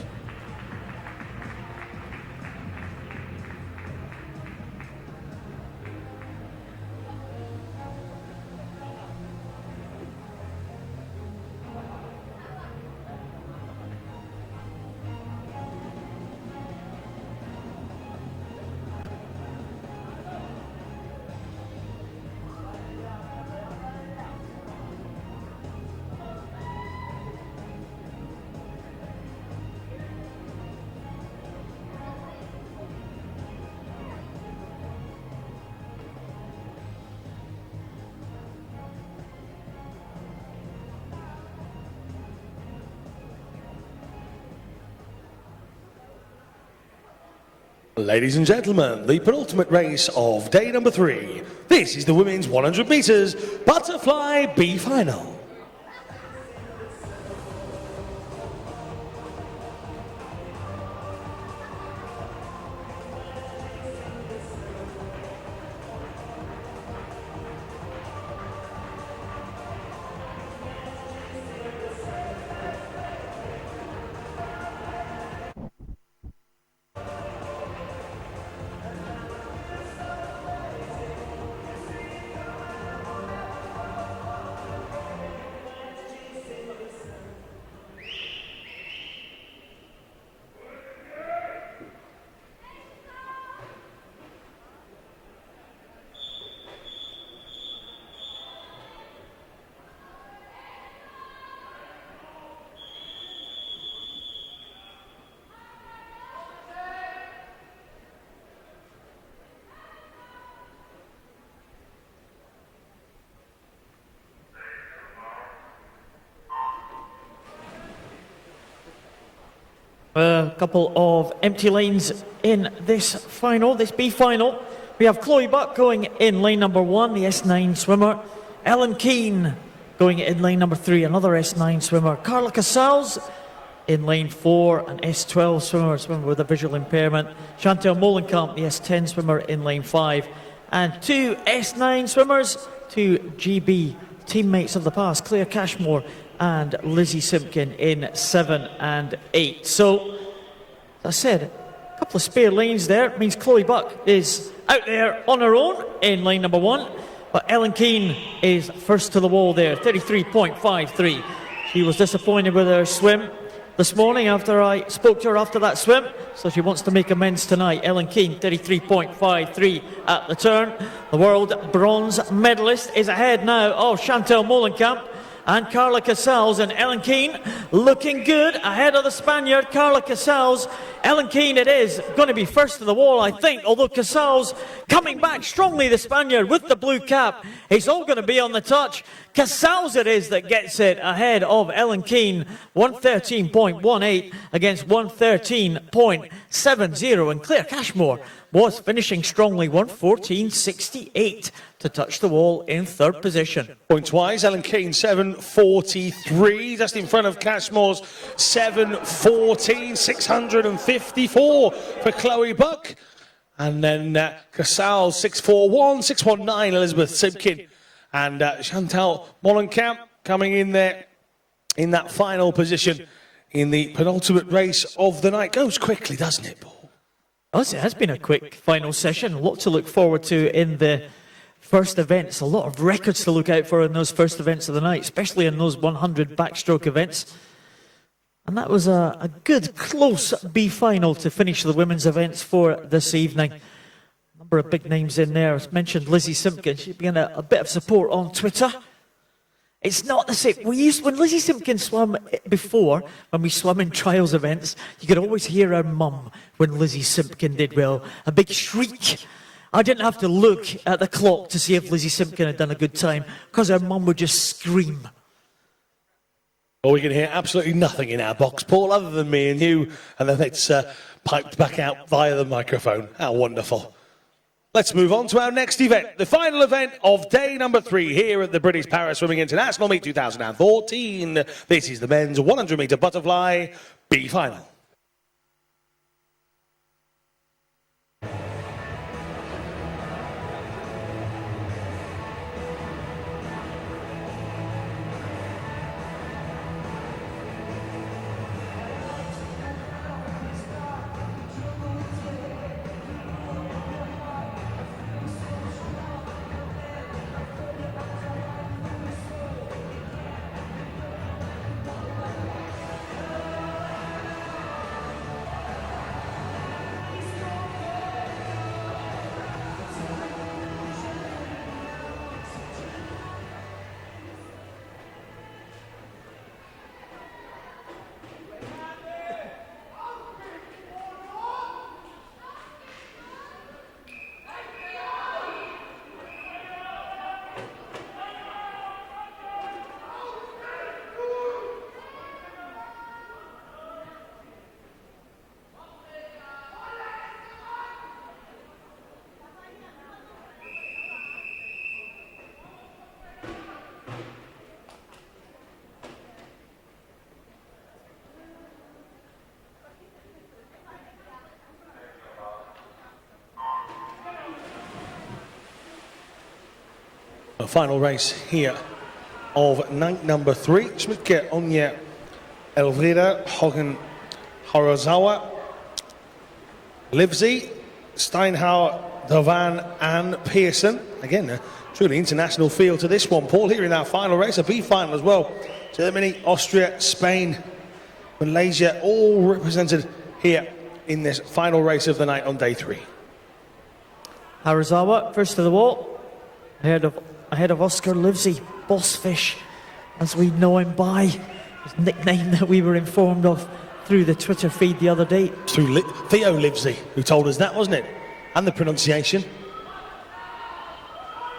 [SPEAKER 1] Ladies and gentlemen, the penultimate race of day number 3. This is the women's 100 metres butterfly B final.
[SPEAKER 3] A couple of empty lanes in this final, this B final. We have Chloe Buck going in lane number 1, the S9 swimmer. Ellen Keane going in lane number 3, another S9 swimmer. Carla Casals in lane 4, an S12 swimmer, a swimmer with a visual impairment. Chantal Molenkamp, the S10 swimmer, in lane 5. And 2 S9 swimmers, 2 GB teammates of the past, Claire Cashmore and Lizzie Simpkin in 7 and 8. So, as I said, a couple of spare lanes there. It means Chloe Buck is out there on her own in lane number 1. But Ellen Keane is first to the wall there, 33.53. She was disappointed with her swim this morning after I spoke to her after that swim. So she wants to make amends tonight. Ellen Keane, 33.53 at the turn. The world bronze medalist is ahead now of Chantal Molenkamp. and Carla Casals, and Ellen Keane looking good ahead of the Spaniard, Carla Casals. Ellen Keane it is going to be first to the wall, I think, although Casals coming back strongly, the Spaniard with the blue cap. He's all going to be on the touch. Casals it is that gets it ahead of Ellen Keane, 113.18 against 113.70, and Claire Cashmore was finishing strongly, 114.68 to touch the wall in third position.
[SPEAKER 1] Points-wise, Ellen Keane 7.43, just in front of Cashmore's 7.14, 654 for Chloe Buck. And then Casals 6.41, 6.19 Elizabeth Simpkin. And Chantal Molenkamp coming in there in that final position in the penultimate race of the night. Goes quickly, doesn't it, Paul?
[SPEAKER 3] It has been a quick final session. A lot to look forward to in the first events. A lot of records to look out for in those first events of the night, especially in those 100 backstroke events. And that was a good, close B final to finish the women's events for this evening. A number of big names in there. As mentioned, Lizzie Simpkin. She's been a bit of support on Twitter. It's not the same. When Lizzie Simpkin swam before, when we swam in trials events, you could always hear her mum when Lizzie Simpkin did well. A big shriek. I didn't have to look at the clock to see if Lizzie Simpkin had done a good time, because her mum would just scream.
[SPEAKER 1] Well, we can hear absolutely nothing in our box, Paul, other than me and you, and then it's piped back out via the microphone. How wonderful. Let's move on to our next event, the final event of day number 3 here at the British Para Swimming International Meet 2014. This is the men's 100-metre butterfly B final. The final race here of night number 3. Smutke Onye Elvira Hogan Horozawa, Livesey, Steinhauer, Dovan and Pearson. Again, a truly international feel to this one, Paul, here in our final race, a B final as well. Germany, Austria, Spain, Malaysia, all represented here in this final race of the night on day 3.
[SPEAKER 3] Harazawa, first to the wall, ahead of Oscar Livesey, Bossfish, as we know him by his nickname that we were informed of through the Twitter feed the other day.
[SPEAKER 1] Through Theo Livesey, who told us that, wasn't it? And the pronunciation.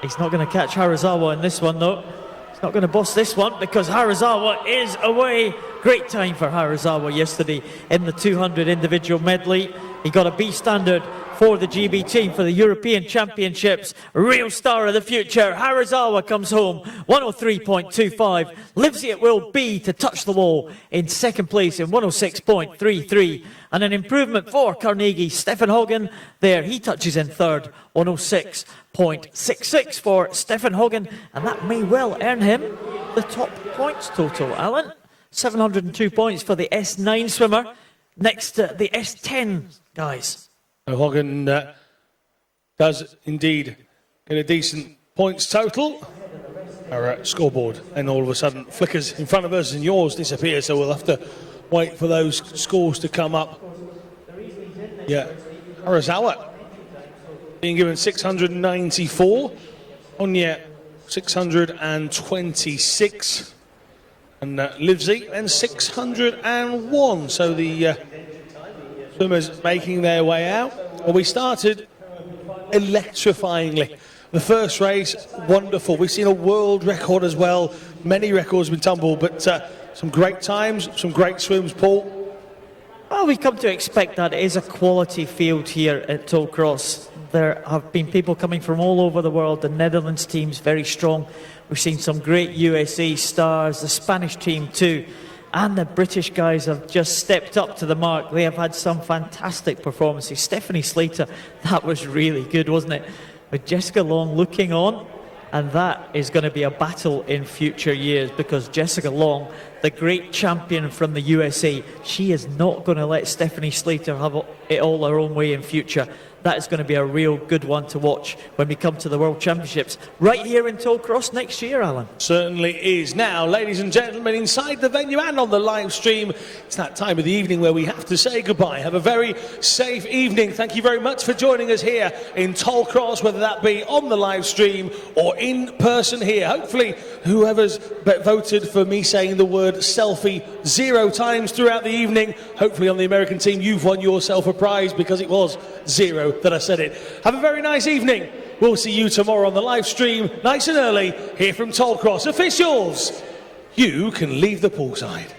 [SPEAKER 3] He's not going to catch Harazawa in this one, though. He's not going to boss this one because Harazawa is away. Great time for Harazawa yesterday in the 200 individual medley. He got a B standard for the GB team for the European Championships. Real star of the future. Harazawa comes home 103.25. Livesey it will be to touch the wall in second place in 106.33. And an improvement for Carnegie. Stefan Hogan there. He touches in third, 106.66 for Stefan Hogan. And that may well earn him the top points total, Alan. 702 points for the S9 swimmer. Next to the S10 guys.
[SPEAKER 1] Hogan does indeed get a decent points total. Our scoreboard, and all of a sudden flickers in front of us and yours disappear, so we'll have to wait for those scores to come up. Yeah, Harazawa being given 694, Onya 626. And Livesey and 601. So the swimmers making their way out. Well, we started electrifyingly. The first race, wonderful. We've seen a world record as well. Many records have been tumbled, but some great times, some great swims, Paul.
[SPEAKER 3] Well, we've come to expect that. It is a quality field here at Tollcross. There have been people coming from all over the world. The Netherlands team's very strong. We've seen some great USA stars, the Spanish team too. And the British guys have just stepped up to the mark. They have had some fantastic performances. Stephanie Slater, that was really good, wasn't it? With Jessica Long looking on. And that is going to be a battle in future years, because Jessica Long, the great champion from the USA, she is not going to let Stephanie Slater have it all her own way in future. That is going to be a real good one to watch when we come to the World Championships right here in Tollcross next year, Alan.
[SPEAKER 1] Certainly is. Now, ladies and gentlemen, inside the venue and on the live stream, it's that time of the evening where we have to say goodbye. Have a very safe evening. Thank you very much for joining us here in Tollcross, whether that be on the live stream or in person here. Hopefully, whoever's voted for me saying the word selfie 0 times throughout the evening, hopefully on the American team, you've won yourself a prize, because it was 0 that I said it. Have a very nice evening. We'll see you tomorrow on the live stream, nice and early, here from Tollcross. Officials, you can leave the poolside.